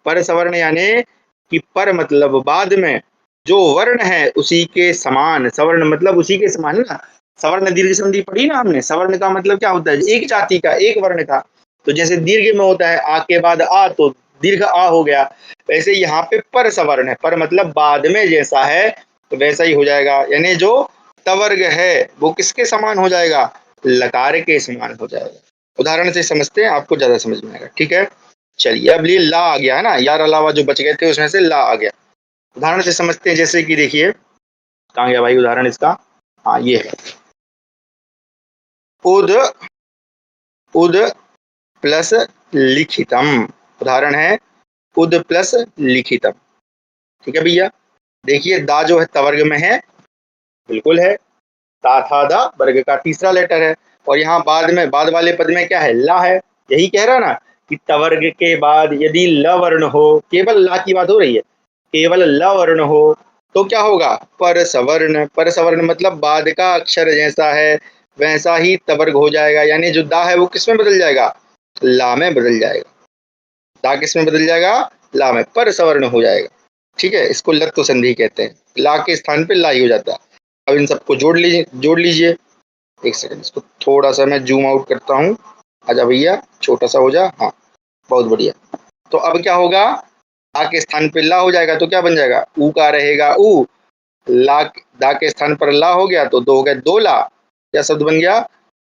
पर सवर्ण यानी कि पर मतलब बाद में जो वर्ण है उसी के समान। सवर्ण मतलब उसी के समान है ना। सवर्ण दीर्घ संधि पढ़ी ना हमने। सवर्ण का मतलब क्या होता है? एक जाति का, एक वर्ण का। तो जैसे दीर्घ में होता है आ के बाद आ, तो दीर्घ आ हो गया। वैसे यहाँ पे पर सवर्ण है, पर मतलब बाद में जैसा है तो वैसा ही हो जाएगा। यानी जो तवर्ग है वो किसके समान हो जाएगा? लकार के समान हो जाएगा। उदाहरण से समझते हैं, आपको ज्यादा समझ में आएगा। ठीक है, चलिए अब ये ला आ गया है ना, यार अलावा जो बच गए थे उसमें से ला आ गया। उदाहरण से समझते हैं, जैसे कि देखिए, कहाँ गया भाई उदाहरण इसका? हाँ ये है, उद, उद प्लस लिखितम। उदाहरण है उद प्लस लिखितम। ठीक है भैया, देखिए दा जो है तवर्ग में है, बिल्कुल है, ता था दा वर्ग का तीसरा लेटर है, और यहाँ बाद में बाद वाले पद में क्या है, ला है। यही कह रहा ना कि तवर्ग के बाद यदि ल वर्ण हो, केवल ला की बात हो रही है, केवल ल वर्ण हो तो क्या होगा, पर सवर्ण। पर सवर्ण मतलब बाद का अक्षर जैसा है वैसा ही तवर्ग हो जाएगा, यानी जो दा है वो किस में बदल जाएगा, ला में बदल जाएगा। दा किस में बदल जाएगा, ला में, पर सवर्ण हो जाएगा। ठीक है, इसको लत्व संधि कहते हैं, ला के स्थान पे ला ही हो जाता है। अब इन सबको जोड़ लीजिए। एक सेकंड, इसको थोड़ा सा मैं जूम आउट करता हूँ। आजा भैया, छोटा सा हो जा, हाँ बहुत बढ़िया। तो अब क्या होगा, आ के स्थान पे ला हो जाएगा तो क्या बन जाएगा, ऊ का रहेगा ऊ, ला दा के स्थान पर ला हो गया तो दो हो गए दो ला, क्या शब्द बन गया,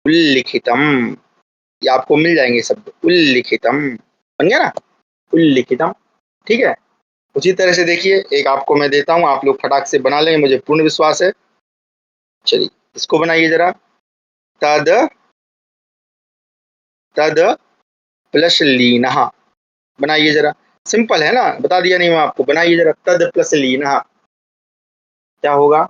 उल्लिखितम। ये आपको मिल जाएंगे शब्द, उल्लिखितम बन गया ना, उल्लिखितम। ठीक है, उसी तरह से देखिए एक आपको मैं देता हूँ, आप लोग फटाक से बना लेंगे, मुझे पूर्ण विश्वास है। चलिए इसको बनाइए जरा, तद तद प्लस लीनः, बनाइए जरा, सिंपल है ना, बता दिया नहीं मैं आपको, बनाइए जरा, तद प्लस लीनः क्या होगा,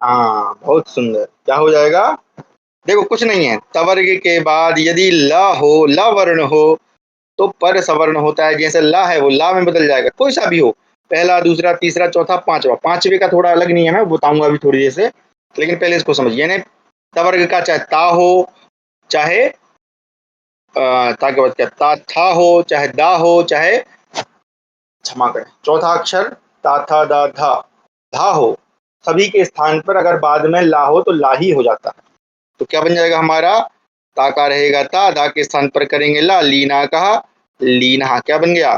हाँ बहुत सुंदर, क्या हो जाएगा, देखो कुछ नहीं है, तवर्ग के बाद यदि ल हो, ल वर्ण हो तो पर सवर्ण होता है, जैसे ला है वो ला में बदल जाएगा, कोई सा भी हो, पहला दूसरा तीसरा चौथा पांचवा, पांचवे का थोड़ा अलग नियम है, बताऊंगा अभी थोड़ी देर से, लेकिन पहले इसको समझिए। यानी तवर्ग का चाहे ता हो, चाहे ता के बाद क्या ता था हो, चाहे दा हो, चाहे क्षमा करें चौथा अक्षर ता था दा था धा हो, सभी के स्थान पर अगर बाद में ला हो तो ला ही हो जाता है। तो क्या बन जाएगा हमारा, ता का रहेगा ता, दा के स्थान पर करेंगे ला, लीना कहा लीना, क्या बन गया,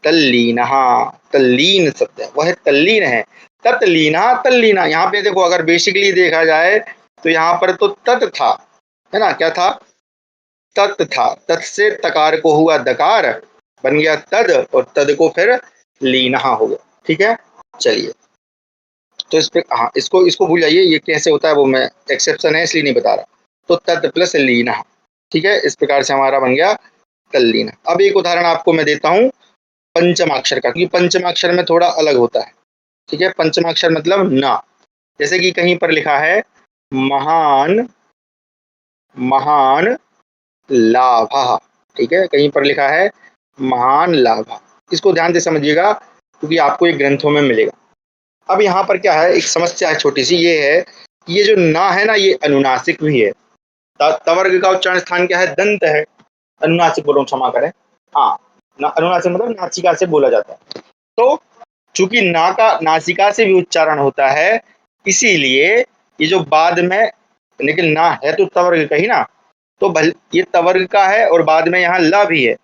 तल्लीनहा। तल्लीन शब्द है, वह तल्लीन है, तत्लीना तल्लीना। यहाँ पे देखो अगर बेसिकली देखा जाए तो यहाँ पर तो तत् था, है ना, क्या था, तत् था, तत् से तकार को हुआ दकार, बन गया तद, और तद को फिर लीनहा हो गया। ठीक है, चलिए तो इस पे, हाँ इसको इसको भूल जाइए, ये कैसे होता है वो मैं, एक्सेप्शन है इसलिए नहीं बता रहा। तो तत् प्लस लीनहा, ठीक है, इस प्रकार से हमारा बन गया तल्लीन। अब एक उदाहरण आपको मैं देता हूँ पंचमाक्षर का, क्योंकि पंचमाक्षर में थोड़ा अलग होता है। ठीक है, पंचमाक्षर मतलब ना, जैसे कि कहीं पर लिखा है महान महान लाभः, ठीक है, कहीं पर लिखा है महान लाभ, इसको ध्यान से समझिएगा क्योंकि आपको ये ग्रंथों में मिलेगा। अब यहाँ पर क्या है, एक समस्या है छोटी सी, ये है कि ये जो ना है ना, ये अनुनासिक भी है। तवर्ग का उच्चारण स्थान क्या है, दंत है, अनुनासिक बोलो, क्षमा करें, हाँ ना, अनुनासिक मतलब नासिका से बोला जाता है। तो चूंकि ना का नासिका से भी उच्चारण होता है, इसीलिए ये जो बाद में, लेकिन ना है तो तवर्ग का ही ना, तो ये तवर्ग का है और बाद में यहाँ ला भी है,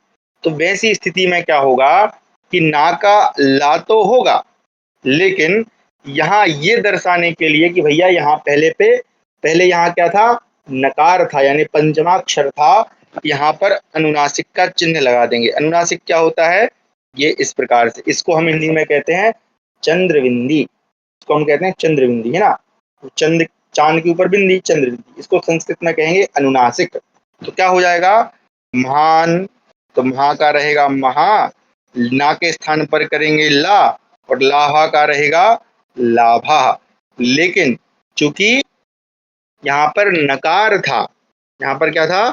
तो वैसी स्थिति में क्या होगा कि ना का ला तो होगा, लेकिन यहाँ ये दर्शाने के लिए कि भैया यहाँ पहले यहाँ क्या था, नकार था, यानी पंचमाक्षर था, यहाँ पर अनुनासिक का चिन्ह लगा देंगे। अनुनासिक क्या होता है, ये इस प्रकार से, इसको हम हिंदी में कहते हैं चंद्रबिंदी, इसको हम कहते हैं चंद्रबिंदी, है ना, चंद्र चांद के ऊपर बिंदी, चंद्रबिंदी, इसको संस्कृत में कहेंगे अनुनासिक। तो क्या हो जाएगा, महान, तो महा का रहेगा महा, ना के स्थान पर करेंगे ला, और लाभा का रहेगा लाभा। लेकिन चूंकि यहाँ पर नकार था, यहाँ पर क्या था,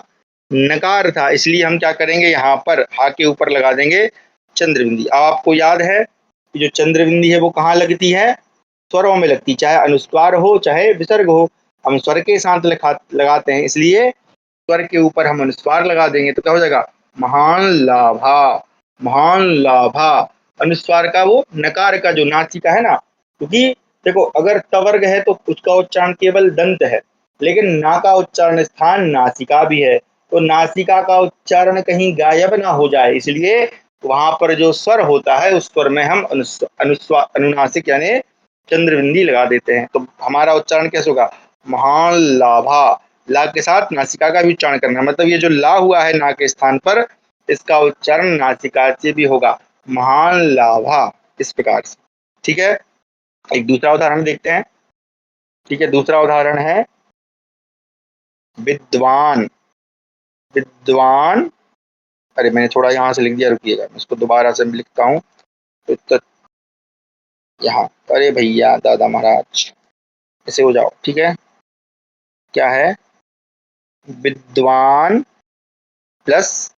नकार था, इसलिए हम क्या करेंगे, यहाँ पर हा के ऊपर लगा देंगे चंद्रबिंदी। अब आपको याद है कि जो चंद्रबिंदी है वो कहाँ लगती है, स्वरों में लगती, चाहे अनुस्वार हो चाहे विसर्ग हो, हम स्वर के साथ लगाते हैं, इसलिए स्वर के ऊपर हम अनुस्वार लगा देंगे तो क्या हो जाएगा, महान लाभा, महान लाभा। अनुस्वार का वो नकार का जो नासिका है ना, क्योंकि देखो अगर तवर्ग है तो उसका उच्चारण केवल दंत है, लेकिन ना का उच्चारण स्थान नासिका भी है, तो नासिका का उच्चारण कहीं गायब ना हो जाए, इसलिए वहां पर जो स्वर होता है उस स्वर में हम अनुनासिक यानी चंद्रबिंदी लगा देते हैं। तो हमारा उच्चारण कैसे होगा, महान लाभा, ला के साथ नासिका का भी उच्चारण करना, मतलब ये जो ला हुआ है ना के स्थान पर, इसका उच्चारण नासिका से भी होगा। महान लाभा, इस प्रकार से। ठीक है, एक दूसरा उदाहरण देखते हैं। ठीक है, दूसरा उदाहरण है विद्वान। विद्वान, अरे मैंने थोड़ा यहाँ से लिख दिया, रुकिएगा मैं इसको दोबारा से लिखता हूँ। तो यहाँ, अरे भैया दादा महाराज, ऐसे हो जाओ। ठीक है, क्या है, विद्वान प्लस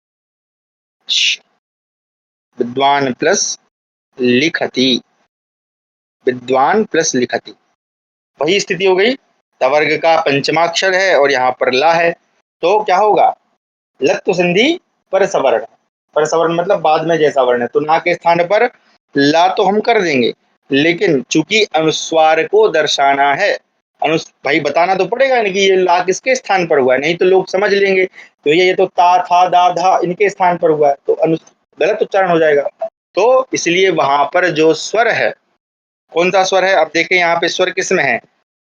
विद्वान प्लस लिखति। विद्वान प्लस लिखति, वही स्थिति हो गई। तवर्ग का पंचमाक्षर है और यहाँ पर ला है, तो क्या होगा, लत्व संधि पर सवर्ण। पर सवर्ण मतलब बाद में जैसा वर्ण है, तो ना के स्थान पर ला तो हम कर देंगे, लेकिन चूंकि अनुस्वार को दर्शाना है, भाई बताना तो पड़ेगा ना कि ये ला किसके स्थान पर हुआ है, नहीं तो लोग समझ लेंगे तो ये तो ता था दा धा इनके स्थान पर हुआ है, तो गलत उच्चारण हो जाएगा। तो इसलिए वहां पर जो स्वर है, कौन सा स्वर है, अब देखें यहाँ पे स्वर किस में है,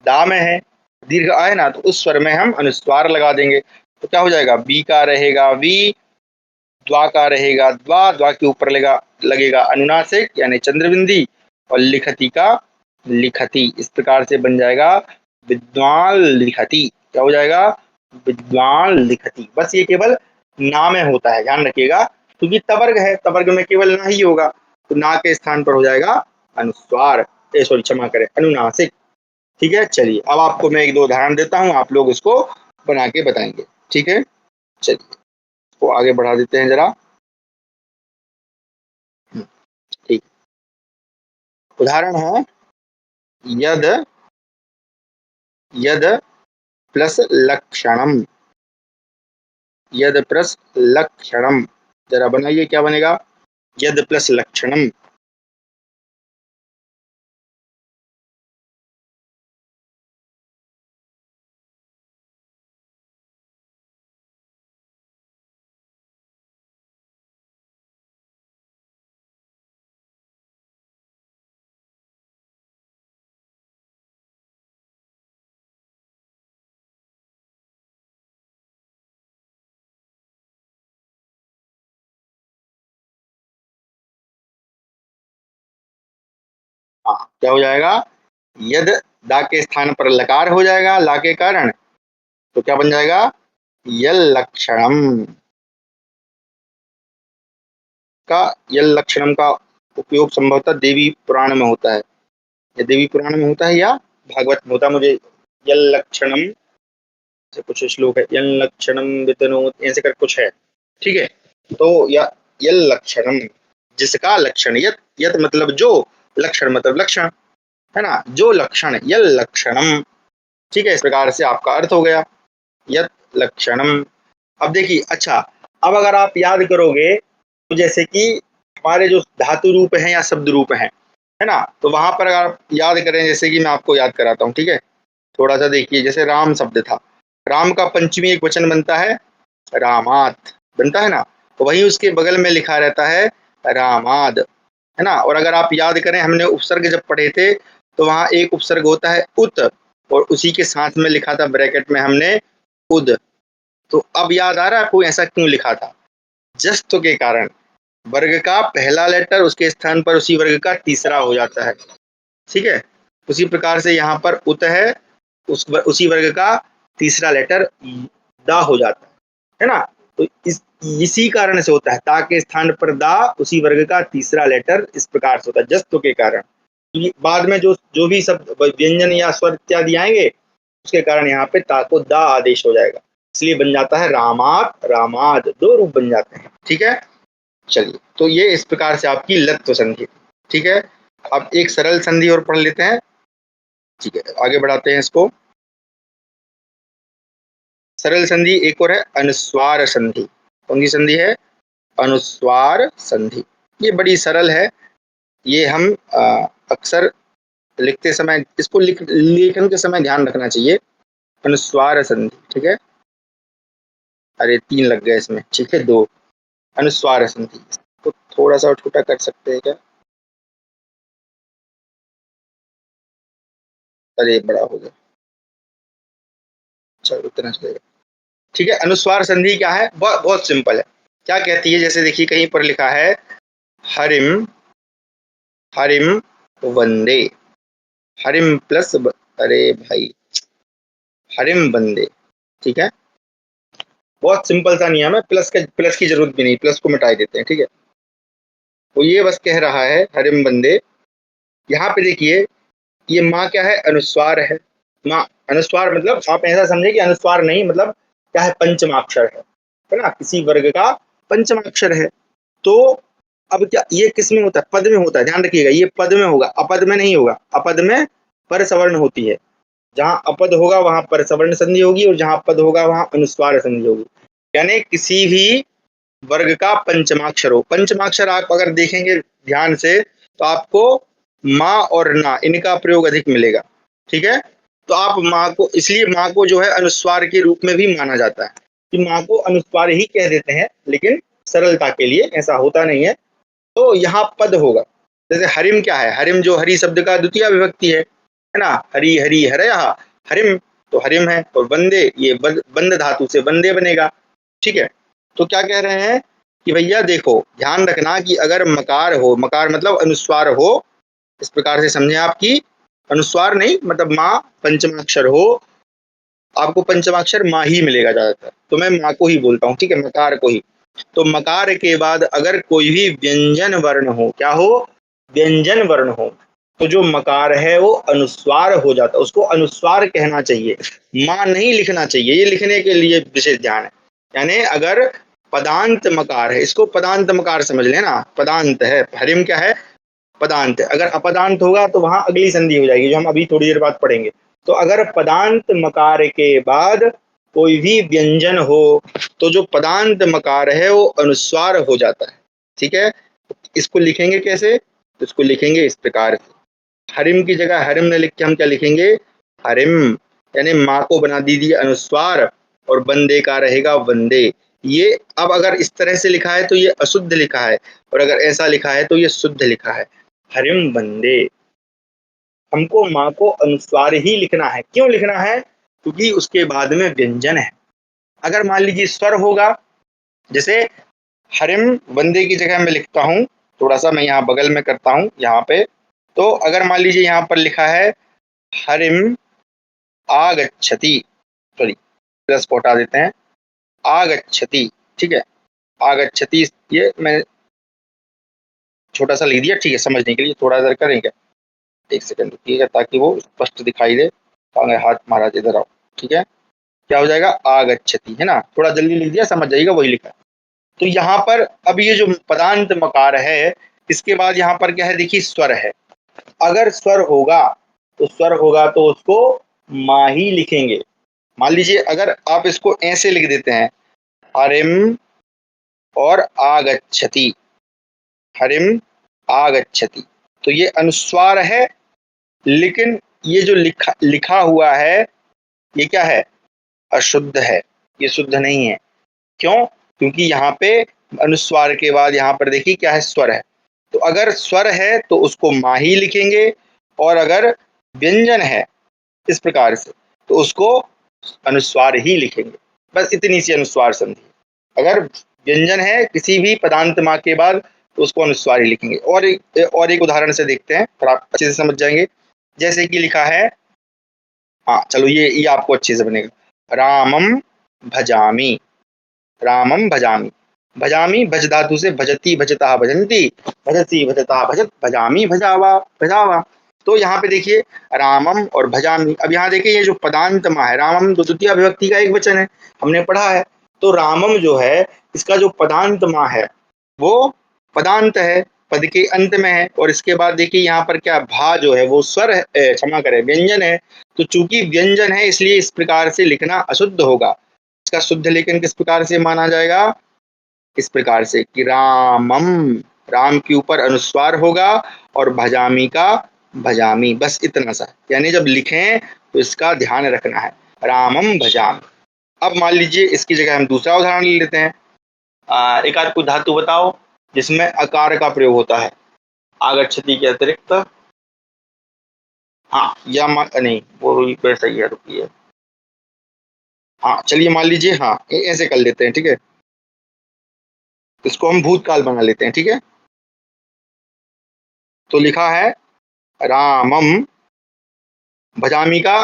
दा में है, दीर्घ आए ना, तो उस स्वर में हम अनुस्वार लगा देंगे। तो क्या हो जाएगा, बी का रहेगा वी, द्वा का रहेगा द्वा, द्वा के ऊपर लगेगा अनुनासिक यानी चंद्रबिंदी, और लिखति का लिखति। इस प्रकार से बन जाएगा विद्वान लिखति। क्या हो जाएगा, विद्वान लिखति। बस ये केवल ना में होता है, ध्यान रखिएगा, क्योंकि तवर्ग है, तवर्ग में केवल ना ही होगा, तो ना के स्थान पर हो जाएगा अनुस्वार, सॉरी क्षमा करें, अनुनासिक। ठीक है, चलिए अब आपको मैं एक दो उदाहरण देता हूँ, आप लोग इसको बना के बताएंगे। ठीक है, चलिए इसको आगे बढ़ा देते हैं जरा। ठीक, उदाहरण है यद, यद प्लस लक्षणम। यद प्लस लक्षणम, जरा बनाइए क्या बनेगा, यद प्लस लक्षणम। हाँ, क्या हो जाएगा, यद दा के स्थान पर लकार हो जाएगा ला के कारण, तो क्या बन जाएगा, यल लक्षणम। का यल लक्षणम का उपयोग संभवतः देवी पुराण में होता है, या देवी पुराण में होता है या भागवत में होता है, मुझे यल लक्षणम से कुछ श्लोक है, यल लक्षणम वितनो ऐसे कर कुछ है। ठीक है, तो या यल लक्षणम, जिसका लक्षण, यत यत मतलब जो, लक्षण मतलब लक्षण, है ना, जो लक्षण, यल लक्षणम। ठीक है, इस प्रकार से आपका अर्थ हो गया यत लक्षणम। अब देखिए, अच्छा, अब अगर आप याद करोगे तो जैसे कि हमारे जो धातु रूप हैं या शब्द रूप हैं, है ना, तो वहां पर अगर आप याद करें, जैसे कि मैं आपको याद कराता हूँ। ठीक है, थोड़ा सा देखिए, जैसे राम शब्द था, राम का पंचमी एक वचन बनता है रामात, बनता है ना, तो वहीं उसके बगल में लिखा रहता है रामाद, है ना। और अगर आप याद करें, हमने उपसर्ग जब पढ़े थे, तो वहां एक उपसर्ग होता है उत, और उसी के साथ में लिखा था ब्रैकेट में हमने उद। तो अब याद आ रहा है आपको ऐसा क्यों लिखा था, जस्त के कारण, वर्ग का पहला लेटर उसके स्थान पर उसी वर्ग का तीसरा हो जाता है। ठीक है, उसी प्रकार से यहाँ पर उत है, उसी वर्ग का तीसरा लेटर दा हो जाता है ना। तो इसी कारण से होता है, ता के स्थान पर दा, उसी वर्ग का तीसरा लेटर, इस प्रकार से होता है जस्त के कारण। बाद में जो जो भी सब व्यंजन या स्वर इत्यादि आएंगे, उसके कारण यहाँ पे ता को दा आदेश हो जाएगा, इसलिए बन जाता है रामात रामाद, दो रूप बन जाते हैं। ठीक है, चलिए, तो ये इस प्रकार से आपकी लत्व संधि। ठीक है, अब एक सरल संधि और पढ़ लेते हैं। ठीक है, आगे बढ़ाते हैं इसको। सरल संधि एक और है अनुस्वार संधि। कौन सी संधि है, अनुस्वार संधि। ये बड़ी सरल है, ये हम अक्सर लिखते समय, इसको लेखन के समय ध्यान रखना चाहिए, अनुस्वार संधि। ठीक है, अरे तीन लग गए इसमें, ठीक है, दो, अनुस्वार संधि। तो थोड़ा सा छोटा कर सकते हैं क्या, अरे बड़ा हो गया, चलो इतना चलेगा। ठीक है, अनुस्वार संधि क्या है, बहुत बहुत सिंपल है। क्या कहती है, जैसे देखिए कहीं पर लिखा है हरिम, हरिम वंदे, हरिम प्लस अरे भाई, हरिम वंदे। ठीक है, बहुत सिंपल सा नियम है, प्लस की जरूरत भी नहीं, प्लस को मिटा देते हैं। ठीक है, तो ये बस कह रहा है हरिम वंदे। यहाँ पे देखिए, ये माँ क्या है, अनुस्वार है। माँ अनुस्वार मतलब आप ऐसा समझे कि अनुस्वार नहीं मतलब क्या है, पंचमाक्षर है ना, किसी वर्ग का पंचमाक्षर है। तो अब क्या ये किस में होता है, पद में होता है, ध्यान रखिएगा, ये पद में होगा, अपद में नहीं होगा। अपद में पर सवर्ण होती है, जहाँ अपद होगा वहां पर सवर्ण संधि होगी, और जहाँ पद होगा वहां अनुस्वार संधि होगी। यानी किसी भी वर्ग का पंचमाक्षर हो। पंचमाक्षर आप अगर देखेंगे ध्यान से तो आपको माँ और ना इनका प्रयोग अधिक मिलेगा। ठीक है, तो आप माँ को, इसलिए माँ को जो है अनुस्वार के रूप में भी माना जाता है, कि माँ को अनुस्वार ही कह देते हैं, लेकिन सरलता के लिए, ऐसा होता नहीं है। तो यहाँ पद होगा। जैसे हरिम क्या है, हरिम जो हरि शब्द का द्वितीय विभक्ति है ना, हरि हरि हरया, हरिम तो हरिम है, और वंदे ये बंद धातु से वंदे बनेगा। ठीक है, तो क्या कह रहे हैं कि भैया देखो ध्यान रखना कि अगर मकार हो, मकार मतलब अनुस्वार हो, इस प्रकार से समझे आपकी, अनुस्वार नहीं मतलब माँ पंचमाक्षर हो, आपको पंचमाक्षर माँ ही मिलेगा ज्यादातर, तो मैं माँ को ही बोलता हूँ। ठीक है, मकार को ही। तो मकार के बाद अगर कोई भी व्यंजन वर्ण हो, क्या हो, व्यंजन वर्ण हो, तो जो मकार है वो अनुस्वार हो जाता है, उसको अनुस्वार कहना चाहिए, माँ नहीं लिखना चाहिए। ये लिखने के लिए विशेष ध्यान है। यानी अगर पदांत मकार है, इसको पदांत मकार समझ लेना, पदांत है, हरिम क्या है, पदांत है। अगर अपदांत होगा तो वहां अगली संधि हो जाएगी, जो हम अभी थोड़ी देर बाद पढ़ेंगे। तो अगर पदांत मकार के बाद कोई भी व्यंजन हो, तो जो पदांत मकार है वो अनुस्वार हो जाता है। ठीक है, इसको लिखेंगे कैसे, तो इसको लिखेंगे इस प्रकार से, हरिम की जगह हरिम न लिख के हम क्या लिखेंगे, हरिम, यानी माँ को बना दीजिए अनुस्वार, और बंदे का रहेगा वंदे। ये अब अगर इस तरह से लिखा है तो ये अशुद्ध लिखा है, और अगर ऐसा लिखा है तो ये शुद्ध लिखा है, हरिम वंदे। हमको माँ को अनुस्वार ही लिखना है। क्यों लिखना है, क्योंकि उसके बाद में व्यंजन है। अगर मान लीजिए स्वर होगा, जैसे हरिम वंदे की जगह मैं लिखता हूँ, थोड़ा सा मैं यहाँ बगल में करता हूँ यहाँ पे, तो अगर मान लीजिए यहाँ पर लिखा है हरिम आगच्छति, सॉरी प्लस को हटा देते हैं, आगच्छति। ठीक है, आगच्छति, ये मैं छोटा सा लिख दिया। ठीक है, समझने के लिए थोड़ा इधर करेंगे, एक सेकंड रुकिएगा ताकि वो स्पष्ट दिखाई दे। अगर हाथ महाराज इधर आओ। ठीक है, क्या हो जाएगा, आगच्छति, है ना, थोड़ा जल्दी लिख दिया, समझ जाइएगा, वही लिखा। तो यहाँ पर अब ये जो पदांत मकार है, इसके बाद यहाँ पर क्या है, देखिए स्वर है। अगर स्वर होगा, तो स्वर होगा तो उसको माँ ही लिखेंगे। मान लीजिए अगर आप इसको ऐसे लिख देते हैं, हरिम और आगच्छति, हरिम आगच्छति, तो ये अनुस्वार है, लेकिन ये जो लिखा लिखा हुआ है ये क्या है, अशुद्ध है, ये शुद्ध नहीं है। क्यों, क्योंकि यहाँ पे अनुस्वार के बाद यहाँ पर देखिए क्या है, स्वर है। तो अगर स्वर है तो उसको माँ ही लिखेंगे, और अगर व्यंजन है इस प्रकार से तो उसको अनुस्वार ही लिखेंगे। बस इतनी सी अनुस्वार संधि। अगर व्यंजन है किसी भी पदांत माँ के बाद तो उसको अनुस्वार ही लिखेंगे। और एक उदाहरण से देखते हैं, फिर आप अच्छे से समझ जाएंगे। जैसे कि लिखा है, हाँ चलो ये आपको अच्छे से बनेगा, रामम भजामी, रामम भजामी, भजामी भज धातु से भजती भजता भजंती, भजती भजता भजत, भजामी भजावा भजावा। तो यहाँ पे देखिए रामम और भजामी। अब यहाँ देखिए ये जो पदांत मा है, रामम तो द्वितीय विभक्ति का एक वचन है, हमने पढ़ा है। तो रामम जो है इसका जो पदांत मा है वो पदांत है, पद के अंत में है। और इसके बाद देखिए यहाँ पर क्या, भा जो है वो स्वर है, क्षमा करें व्यंजन है। तो चूंकि व्यंजन है इसलिए इस प्रकार से लिखना अशुद्ध होगा। इसका शुद्ध लेखन किस प्रकार से माना जाएगा, इस प्रकार से कि रामम, राम के ऊपर अनुस्वार होगा, और भजामी का भजामी, बस इतना सा। यानी जब लिखें तो इसका ध्यान रखना है, रामम भजामी। अब मान लीजिए इसकी जगह हम दूसरा उदाहरण ले लेते हैं। एक आध को धातु बताओ जिसमें अकार का प्रयोग होता है, आगच्छति के अतिरिक्त। हाँ या नहीं वो वैसा ही है, रुकिए। हाँ चलिए मान लीजिए, हाँ ऐसे कर लेते हैं। ठीक है, इसको हम भूतकाल बना लेते हैं। ठीक है, तो लिखा है रामम, भजामी का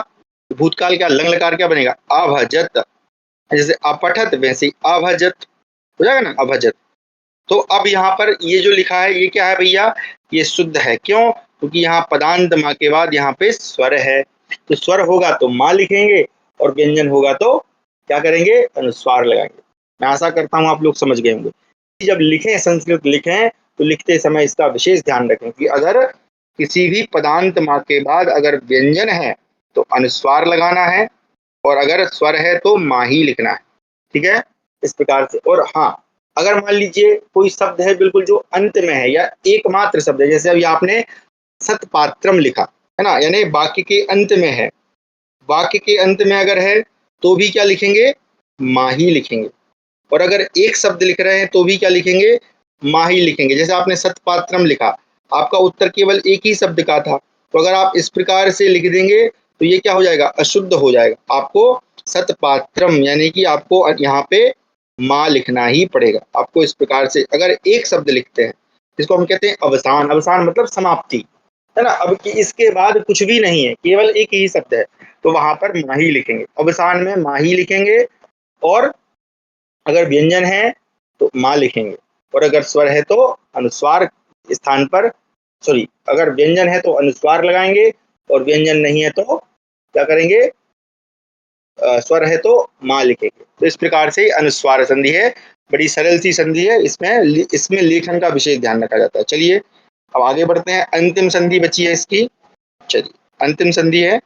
भूतकाल क्या, लंग लकार क्या बनेगा, अभजत। जैसे अपठत वैसे ही अभजत हो जाएगा ना, अभजत। तो अब यहाँ पर ये जो लिखा है ये क्या है भैया, ये शुद्ध है। क्यों? क्योंकि यहाँ पदांत माँ के बाद यहाँ पे स्वर है, तो स्वर होगा तो माँ लिखेंगे और व्यंजन होगा तो क्या करेंगे, अनुस्वार लगाएंगे। मैं आशा करता हूँ आप लोग समझ गए होंगे। जब लिखें, संस्कृत लिखें, तो लिखते समय इसका विशेष ध्यान रखें कि अगर किसी भी पदांत माँ के बाद अगर व्यंजन है तो अनुस्वार लगाना है, और अगर स्वर है तो माँ ही लिखना है। ठीक है, इस प्रकार से। और हाँ, अगर मान लीजिए कोई शब्द है बिल्कुल जो अंत में है या एकमात्र शब्द है, जैसे अभी आपने सतपात्रम लिखा है ना, यानी वाक्य के अंत में है, वाक्य के अंत में अगर है तो भी क्या लिखेंगे, माँ ही लिखेंगे। और अगर एक शब्द लिख रहे हैं तो भी क्या लिखेंगे, माँ ही लिखेंगे। जैसे आपने सतपात्रम लिखा, आपका उत्तर केवल एक ही शब्द का था, तो अगर आप इस प्रकार से लिख देंगे तो ये क्या हो जाएगा, अशुद्ध हो जाएगा। आपको सतपात्रम यानी कि आपको यहाँ पे माँ लिखना ही पड़ेगा आपको। इस प्रकार से अगर एक शब्द लिखते हैं, जिसको हम कहते हैं अवसान, अवसान मतलब समाप्ति, है ना, अब कि इसके बाद कुछ भी नहीं है, केवल एक ही शब्द है, तो वहां पर माँ ही लिखेंगे, अवसान में माँ ही लिखेंगे। और अगर व्यंजन है तो माँ लिखेंगे, और अगर स्वर है तो अनुस्वार स्थान पर, सॉरी, अगर व्यंजन है तो अनुस्वार लगाएंगे, और व्यंजन नहीं है तो क्या करेंगे, स्वर है तो माँ लिखेंगे। तो इस प्रकार से अनुस्वार संधि है, बड़ी सरल सी संधि है, इसमें लेखन का विशेष ध्यान रखा जाता है। चलिए अब आगे बढ़ते हैं। अंतिम संधि बची है इसकी। चलिए अंतिम संधि है,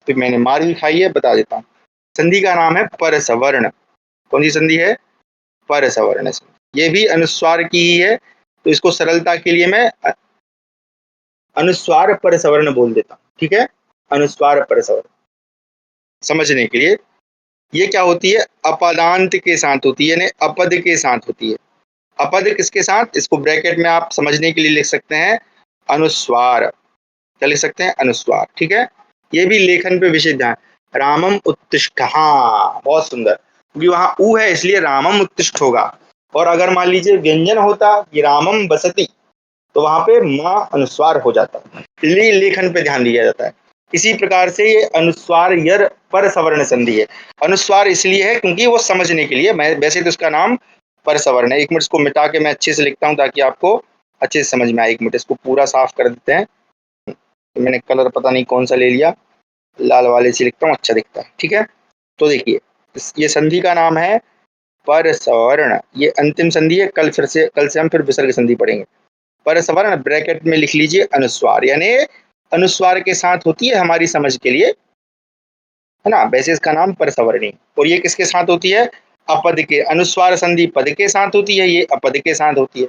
तो मैंने मार भी खाई है, बता देता हूँ। संधि का नाम है परसवर्ण। कौन सी संधि है, परसवर्ण संधि। ये भी अनुस्वार की ही है, तो इसको सरलता के लिए मैं अनुस्वार परसवर्ण बोल देता हूँ। ठीक है, अनुस्वार परसवर्ण समझने के लिए। ये क्या होती है, अपदांत के साथ होती है, यानी अपद के साथ होती है। अपद किसके साथ, इसको ब्रैकेट में आप समझने के लिए लिख सकते हैं अनुस्वार। क्या लिख सकते हैं, अनुस्वार। ठीक है, ये भी लेखन पे विशेष ध्यान। रामम उत्तिष्ठ, हाँ बहुत सुंदर, क्योंकि वहां ऊ है इसलिए रामम उत्तिष्ठ होगा। और अगर मान लीजिए व्यंजन होता कि रामम बसती, तो वहां पे माँ अनुस्वार हो जाता, इसलिए लेखन पे ध्यान दिया जाता है। इसी प्रकार से ये अनुस्वार यर पर सवर्ण संधि है। अनुस्वार इसलिए है क्योंकि वो समझने के लिए, मैं वैसे तो इसका नाम पर सवर्ण है। एक मिनट इसको मिटा के मैं अच्छे से लिखता हूँ ताकि आपको अच्छे से समझ में आए। एक मिनट इसको पूरा साफ कर देते हैं। तो मैंने कलर पता नहीं कौन सा ले लिया, लाल वाले से लिखता हूँ, अच्छा दिखता है। ठीक है, तो देखिए ये संधि का नाम है पर सवर्ण। ये अंतिम संधि है, कल से हम फिर विसर्ग संधि पढ़ेंगे। पर सवर्ण ब्रैकेट में लिख लीजिए अनुस्वार, यानी अनुस्वार के साथ होती है हमारी समझ के लिए, है ना, वैसे इसका नाम पर सवर्णी। और ये किसके साथ होती है, अपद के। अनुस्वार संधि पद के साथ होती है, ये अपद के साथ होती है,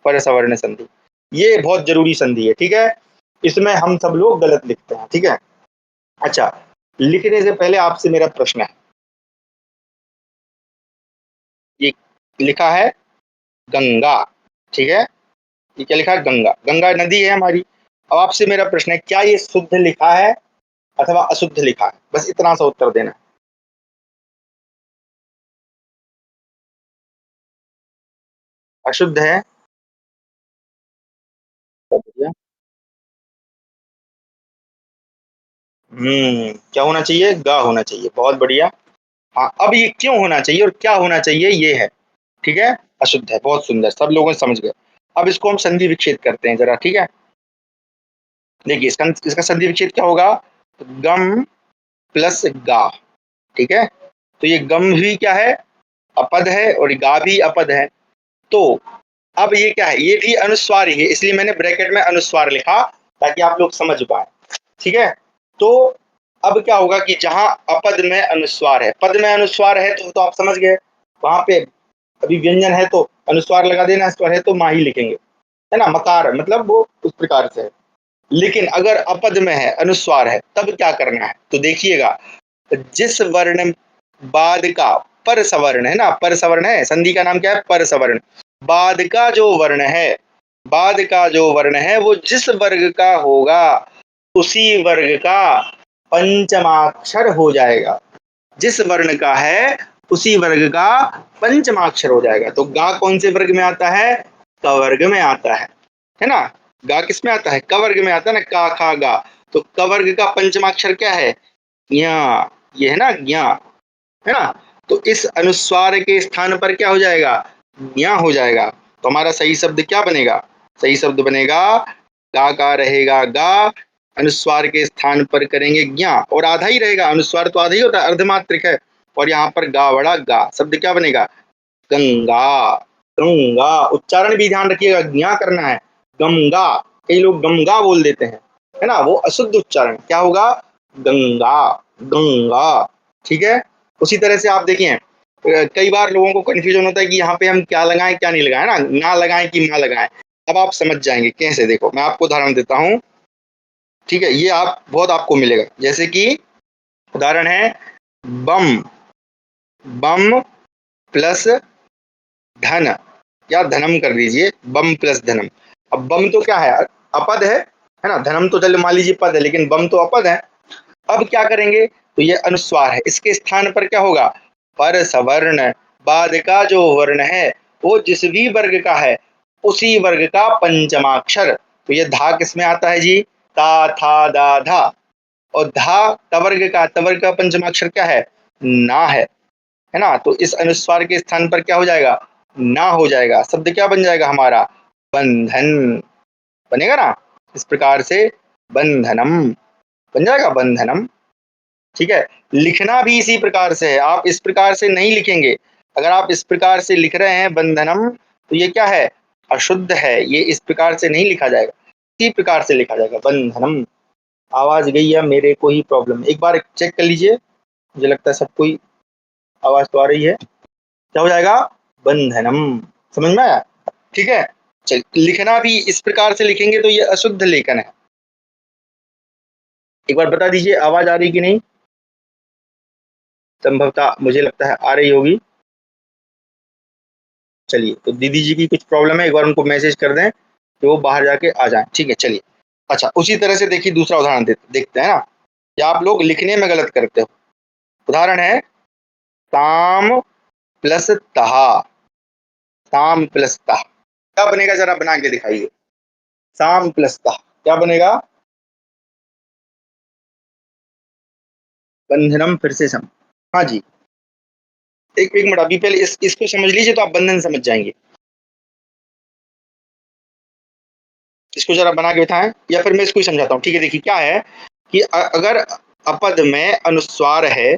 पर सवर्ण संधि। ये बहुत जरूरी संधि है। ठीक है, इसमें हम सब लोग गलत लिखते हैं। ठीक है, अच्छा, लिखने से पहले आपसे मेरा प्रश्न है, ये लिखा है गंगा, ठीक है, ये क्या लिखा है, गंगा, गंगा नदी है हमारी। अब आपसे मेरा प्रश्न है, क्या ये शुद्ध लिखा है अथवा अशुद्ध लिखा है, बस इतना सा उत्तर देना। अशुद्ध है, बहुत बढ़िया। क्या होना चाहिए, गा होना चाहिए, बहुत बढ़िया। हाँ, अब ये क्यों होना चाहिए और क्या होना चाहिए ये है। ठीक है, अशुद्ध है, बहुत सुंदर, सब लोगों ने समझ गए। अब इसको हम संधि विच्छेद करते हैं जरा। ठीक है, देखिए इसका इसका संधि विच्छेद क्या होगा, गम प्लस गा। ठीक है, तो ये गम भी क्या है, अपद है, और गा भी अपद है। तो अब ये क्या है, ये भी अनुस्वार ही है, इसलिए मैंने ब्रैकेट में अनुस्वार लिखा ताकि आप लोग समझ पाए। ठीक है, तो अब क्या होगा कि जहां अपद में अनुस्वार है, पद में अनुस्वार है तो आप समझ गए, वहां पे अभी व्यंजन है तो अनुस्वार लगा देना, स्वर है तो माँ ही लिखेंगे, है ना, मकार मतलब वो उस प्रकार से है। लेकिन अगर अपद में है, अनुस्वार है, तब क्या करना है, तो देखिएगा, जिस वर्ण बाद का, पर सवर्ण है ना, पर सवर्ण है, संधि का नाम क्या है, पर सवर्ण। बाद का जो वर्ण है, बाद का जो वर्ण है वो जिस वर्ग का होगा उसी वर्ग का पंचमाक्षर हो जाएगा। जिस वर्ण का है उसी वर्ग का पंचमाक्षर हो जाएगा। तो गा कौन से वर्ग में आता है, क वर्ग में आता है ना। गा किस में आता है? क वर्ग में आता है ना, का खा गा। तो क वर्ग का पंचमाक्षर क्या है? ज्ञ। ये है ना ज्ञ, है ना। तो इस अनुस्वार के स्थान पर क्या हो जाएगा? ज्ञ हो जाएगा। तो हमारा सही शब्द क्या बनेगा? सही शब्द बनेगा का रहेगा गा, अनुस्वार के स्थान पर करेंगे ज्ञ, और आधा ही रहेगा, अनुस्वार तो आधा ही होता है, अर्धमात्रिक है, और यहाँ पर गा बड़ा गा, शब्द क्या बनेगा? गंगा। गंगा उच्चारण भी ध्यान रखिएगा, ज्ञा करना है, गंगा। कई लोग गंगा बोल देते हैं, है ना, वो अशुद्ध उच्चारण। क्या होगा? गंगा। गंगा, ठीक है। उसी तरह से आप देखिए, कई बार लोगों को कंफ्यूजन होता है कि यहाँ पे हम क्या लगाएं क्या नहीं लगाएं, ना लगाएं कि ना लगाएं। अब आप समझ जाएंगे कैसे। देखो मैं आपको उदाहरण देता हूँ, ठीक है, ये आप बहुत आपको मिलेगा। जैसे कि उदाहरण है बम। बम प्लस धन, या धनम कर दीजिए, बम प्लस धनम। अब बम तो क्या है? अपद है ना। धनम तो चलो मान लीजिए पद है, लेकिन बम तो अपद है। अब क्या करेंगे? तो ये अनुस्वार है, इसके स्थान पर क्या होगा? पर सवर्ण। बाद का जो वर्ण है वो जिस भी वर्ग का है उसी वर्ग का पंचमाक्षर। तो ये धा किस में आता है जी? ता था दा धा। और धा तवर्ग का, तवर्ग का पंचमाक्षर क्या है? ना है ना। तो इस अनुस्वार के स्थान पर क्या हो जाएगा? ना हो जाएगा। शब्द क्या बन जाएगा हमारा? बंधन बनेगा ना। इस प्रकार से बंधनम बन जाएगा, बंधनम। ठीक है। लिखना भी इसी प्रकार से है, आप इस प्रकार से नहीं लिखेंगे। अगर आप इस प्रकार से लिख रहे हैं बंधनम, तो ये क्या है? अशुद्ध है, ये इस प्रकार से नहीं लिखा जाएगा, इसी प्रकार से लिखा जाएगा, बंधनम। आवाज गई या मेरे को ही प्रॉब्लम? एक बार चेक कर लीजिए, मुझे लगता है सबको ही आवाज तो आ रही है। क्या हो जाएगा? बंधनम। समझ में आया? ठीक है। चल, लिखना भी इस प्रकार से लिखेंगे तो ये अशुद्ध लेखन है। एक बार बता दीजिए आवाज आ रही कि नहीं? संभवतः मुझे लगता है आ रही होगी। चलिए, तो दीदी जी की कुछ प्रॉब्लम है, एक बार उनको मैसेज कर दें कि वो बाहर जाके आ जाएं। ठीक है, चलिए। अच्छा, उसी तरह से देखिए दूसरा उदाहरण देखते हैं ना, कि आप लोग लिखने में गलत करते हो। उदाहरण है ताम प्लस तहा। ताम प्लस तहा क्या बनेगा? जरा बना के दिखाइए। साम प्लस तहा क्या बनेगा? बंधनम, फिर से सम। हाँ जी। एक मिनट, अभी पहले इसको समझ लीजिए तो आप बंधन समझ जाएंगे। इसको जरा बना के बताएं, या फिर मैं इसको ही समझाता हूँ। ठीक है, देखिए क्या है कि अगर अपद में अनुस्वार है,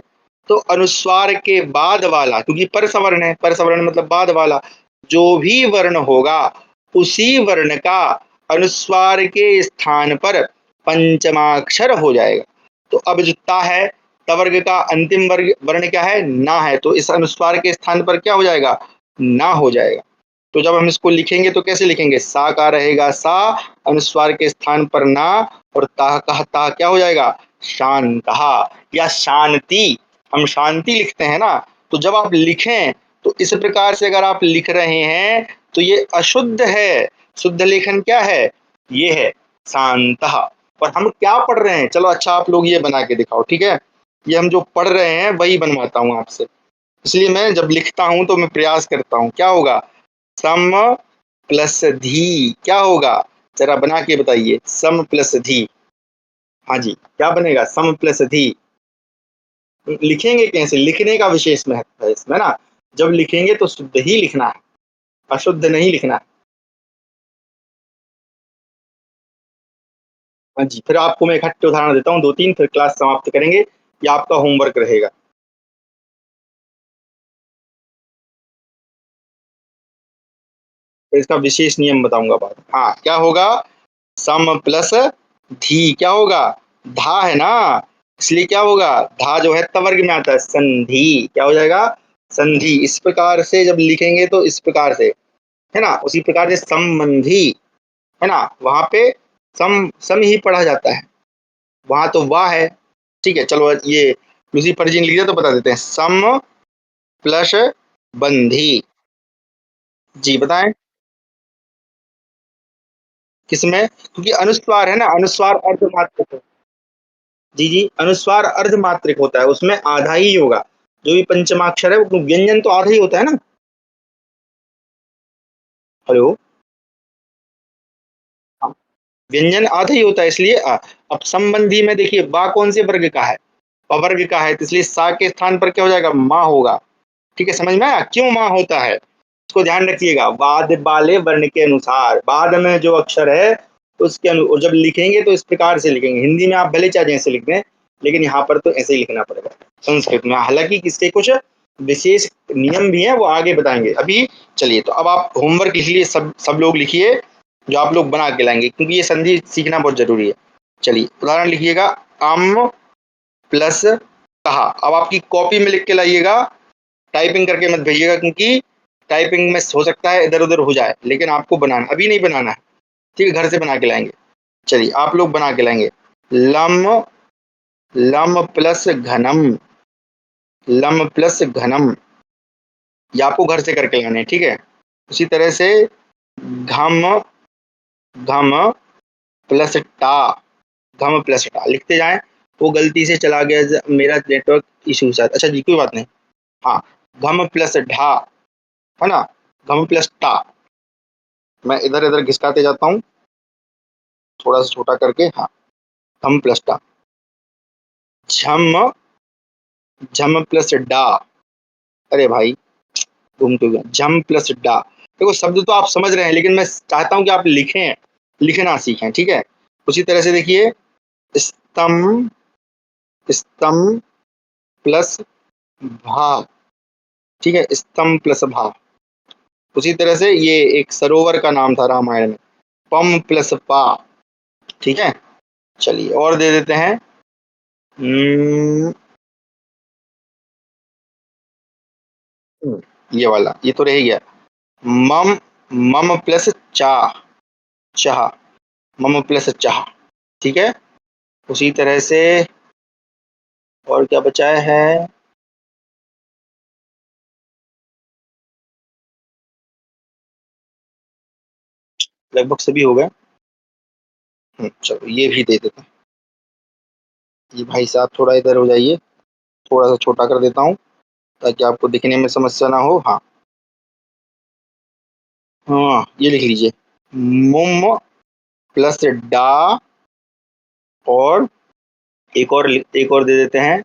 तो अनुस्वार के बाद वाला, क्योंकि पर सवर्ण है, पर सवर्ण मतलब बाद वाला, जो भी वर्ण होगा उसी वर्ण का अनुस्वार के स्थान पर पंचमाक्षर हो जाएगा। तो अब जो ता है, तवर्ग का अंतिम वर्ग वर्ण क्या है? ना है। तो इस अनुस्वार के स्थान पर क्या हो जाएगा? ना हो जाएगा। तो जब हम इसको लिखेंगे तो कैसे लिखेंगे? सा का रहेगा सा, अनुस्वार के स्थान पर ना, और ताह का ता क्या हो जाएगा? शांतहा या शांति। हम शांति लिखते हैं ना। तो जब आप लिखें तो इस प्रकार से अगर आप लिख रहे हैं तो ये अशुद्ध है। शुद्ध लेखन क्या है? ये है शांतहा। और हम क्या पढ़ रहे हैं? चलो अच्छा, आप लोग ये बना के दिखाओ। ठीक है, ये हम जो पढ़ रहे हैं वही बनवाता हूँ आपसे। इसलिए मैं जब लिखता हूं तो मैं प्रयास करता हूं। क्या होगा? सम प्लस धी क्या होगा? जरा बना के बताइए। सम प्लस धी। हाँ जी, क्या बनेगा? सम प्लस धी। लिखेंगे कैसे? लिखने का विशेष महत्व है इसमें ना। जब लिखेंगे तो शुद्ध ही लिखना है, अशुद्ध नहीं लिखना है। हाँ जी, फिर आपको मैं इकट्ठे उदाहरण देता हूँ, दो तीन, फिर क्लास समाप्त करेंगे। ये आपका होमवर्क रहेगा। तो इसका विशेष नियम बताऊंगा बाद। हाँ, क्या होगा? सम प्लस धी क्या होगा? धा है ना, इसलिए क्या होगा? धा जो है तवर्ग में आता है, संधि। क्या हो जाएगा? संधि। इस प्रकार से जब लिखेंगे तो इस प्रकार से, है ना। उसी प्रकार से संबंधी, है ना, वहां पे सम ही पढ़ा जाता है, वहां तो वाह है। ठीक है, चलो ये लूसीफर जी ने लिख दिया तो बता देते हैं। सम प्लस बंधी। जी बताएं। किसमें? क्योंकि अनुस्वार है ना, अनुस्वार अर्धमात्रक है। जी जी, अनुस्वार अर्धमात्रिक होता है, उसमें आधा ही होगा। जो भी पंचमाक्षर है वो व्यंजन तो आधा ही होता है ना। हेलो। हाँ, व्यंजन आधा ही होता है, इसलिए आ। अब संबंधी में देखिए बा कौन से वर्ग का है, अवर्ग का है, तो इसलिए सा के स्थान पर क्या हो जाएगा, माँ होगा। ठीक है, समझ में आया क्यों माँ होता है, इसको ध्यान रखिएगा। बाद वाले वर्ण के अनुसार, बाद में जो अक्षर है उसके और जब लिखेंगे तो इस प्रकार से लिखेंगे। हिंदी में आप भले चाहे जैसे लिख दें, लेकिन यहाँ पर तो ऐसे ही लिखना पड़ेगा संस्कृत में। हालांकि इसके कुछ विशेष नियम भी हैं, वो आगे बताएंगे। अभी चलिए, तो अब आप होमवर्क लिख लिए, सब लोग लिखिए जो आप लोग बना के लाएंगे, क्योंकि ये संधि सीखना बहुत जरूरी है। चलिए उदाहरण लिखिएगा, अम प्लस कहा। अब आपकी कॉपी में लिख के लाइएगा, टाइपिंग करके मत भेजिएगा, क्योंकि टाइपिंग में हो सकता है इधर उधर हो जाए, लेकिन आपको बनाना अभी नहीं बनाना है, ठीक है, घर से बना के लाएंगे। चलिए आप लोग बना के लाएंगे, लम लम प्लस घनम, लम प्लस घनम, ये आपको घर से करके लाने हैं, ठीक है। उसी तरह से घम घम प्लस टा, घम प्लस टा लिखते जाएं। वो गलती से चला गया मेरा नेटवर्क इशू साथ, अच्छा जी कोई बात नहीं। हाँ, घम प्लस ढा, है ना, घम प्लस टा। मैं इधर इधर घिसकाते जाता हूँ थोड़ा सा छोटा करके, हाँ, घम प्लस टा। झम झम प्लस डा, अरे भाई घूम तो गया, झम प्लस डा। देखो शब्द तो आप समझ रहे हैं, लेकिन मैं चाहता हूं कि आप लिखें, लिखना सीखें, ठीक है। उसी तरह से देखिए, स्तम स्तम प्लस भा, ठीक है, स्तम प्लस भा। उसी तरह से ये एक सरोवर का नाम था रामायण में, पम प्लस पा, ठीक है। चलिए और दे देते हैं, ये वाला, ये तो रह ही गया, मम मम प्लस चाह, चाह, मम प्लस चाह, ठीक है। उसी तरह से और क्या बचा है, लगभग सभी हो गए। चलो ये भी दे देते हैं। ये भाई साहब थोड़ा इधर हो जाइए, थोड़ा सा छोटा कर देता हूँ ताकि आपको दिखने में समस्या ना हो। हाँ हाँ, ये लिख लीजिए, मुम प्लस डा, और एक और दे देते हैं,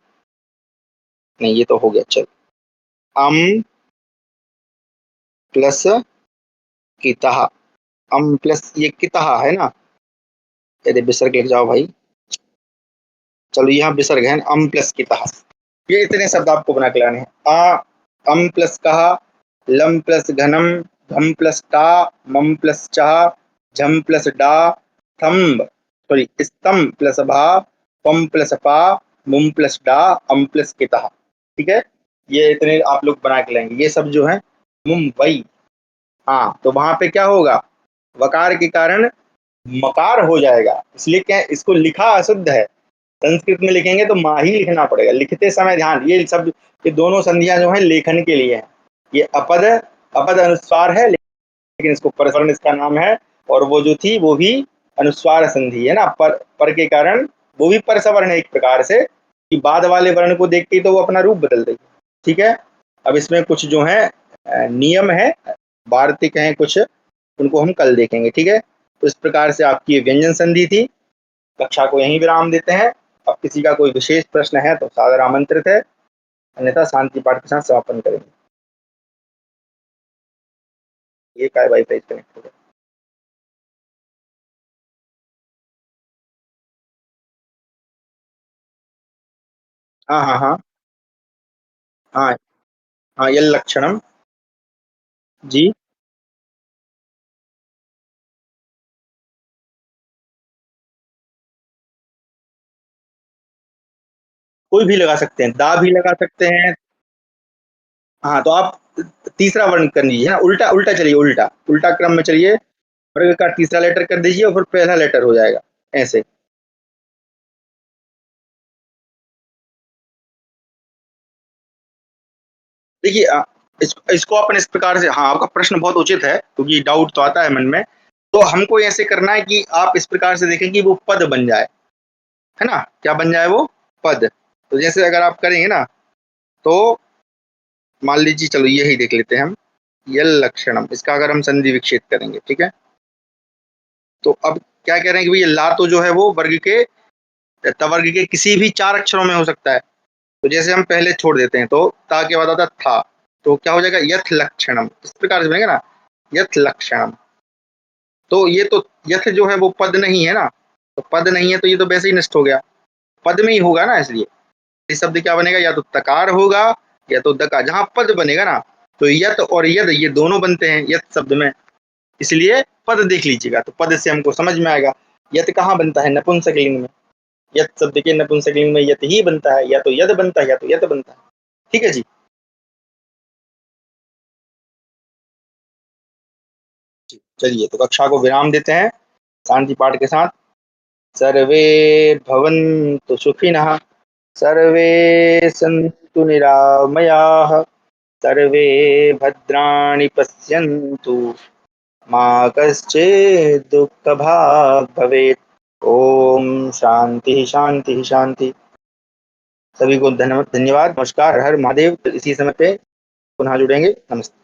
नहीं ये तो हो गया, चल, अम प्लस कितः, अम प्लस ये कितः है ना, अरे विसर्ग लिख जाओ भाई, चलो यहाँ विसर्ग है, अम प्लस कितः। ये इतने शब्द आपको बना के लाने हैं, आ अम प्लस कहा, लम प्लस घनम, घम प्लस टा, मम प्लस चाह, झम प्लस डा, थम्ब सॉरी स्तम प्लस भा, पम प्लस पा, मुम प्लस डा, अम प्लस कितः, ठीक है। ये इतने आप लोग बना के लाएंगे। ये सब जो है मुंबई, हाँ, तो वहां पे क्या होगा, वकार के कारण मकार हो जाएगा, इसलिए क्या इसको लिखा अशुद्ध है। संस्कृत में लिखेंगे तो माँ ही लिखना पड़ेगा, लिखते समय ध्यान, ये सब, ये दोनों संधियां जो है लेखन के लिए है। ये अपद अपद अनुस्वार है, लेकिन इसको परसवर्ण इसका नाम है, और वो जो थी वो भी अनुस्वार संधि है ना, पर के कारण वो भी परसवर्ण है एक प्रकार से, कि बाद वाले वर्ण को देख के तो वो अपना रूप बदल देगी, ठीक है। अब इसमें कुछ जो है नियम है, वार्तिक हैं कुछ, उनको हम कल देखेंगे, ठीक है। तो इस प्रकार से आपकी व्यंजन संधि थी। कक्षा को यहीं विराम देते हैं। अब किसी का कोई विशेष प्रश्न है तो सादर आमंत्रित है, अन्यथा शांति पाठ के साथ समापन करेंगे। ये काय वाईफाई कनेक्ट हो गया। हाँ हाँ हाँ हाँ हाँ, ये लक्षणम, जी, कोई भी लगा सकते हैं, दा भी लगा सकते हैं। हाँ, तो आप तीसरा वर्ण कर लीजिए ना, उल्टा उल्टा चलिए, उल्टा उल्टा क्रम में चलिए, वर्ग का तीसरा लेटर कर दीजिए और फिर पहला लेटर हो जाएगा, ऐसे। देखिए इसको अपन इस प्रकार से, हाँ आपका प्रश्न बहुत उचित है, क्योंकि डाउट तो आता है मन में। तो हमको ऐसे करना है कि आप इस प्रकार से देखें कि वो पद बन जाए, है ना, क्या बन जाए वो, पद। तो जैसे अगर आप करेंगे ना, तो मान लीजिए, चलो यही देख लेते हैं हम, यल लक्षणम, इसका अगर हम संधि विच्छेद करेंगे, ठीक है। तो अब क्या कह रहे हैं कि भैया ला तो जो है वो वर्ग के तवर्ग के किसी भी 4 अक्षरों में हो सकता है। तो जैसे हम पहले छोड़ देते हैं तो ता के बाद आता था, तो क्या हो जाएगा यथ लक्षणम, इस प्रकार से बनेगा ना, यथ लक्षणम। तो ये तो यथ जो है वो पद नहीं है ना, तो पद नहीं है तो ये तो वैसे ही नष्ट हो गया, पद में ही होगा ना, इसलिए ये शब्द क्या बनेगा, या तो तकार होगा या तो दकार। जहां पद बनेगा ना तो यत और यद ये दोनों बनते हैं यत शब्द में, इसलिए पद देख लीजिएगा तो पद से हमको समझ में आएगा। यत कहाँ बनता है, नपुंसकलिंग में। यत शब्द के नपुंसकलिंग में यत ही बनता है, या तो यद बनता है या तो यत बनता है। ठीक है जी। चलिए तो कक्षा को विराम देते हैं शांति पाठ के साथ। सर्वे भवन्तु सुखिनः, सर्वे सन्तु निरामयाः, सर्वे भद्राणि पश्यन्तु, मा कश्चित् दुःखभाग् भवेत्। ओम शांति शांति शांति। सभी को धन्यवाद, नमस्कार, हर महादेव। इसी समय पे पुनः जुड़ेंगे। नमस्ते।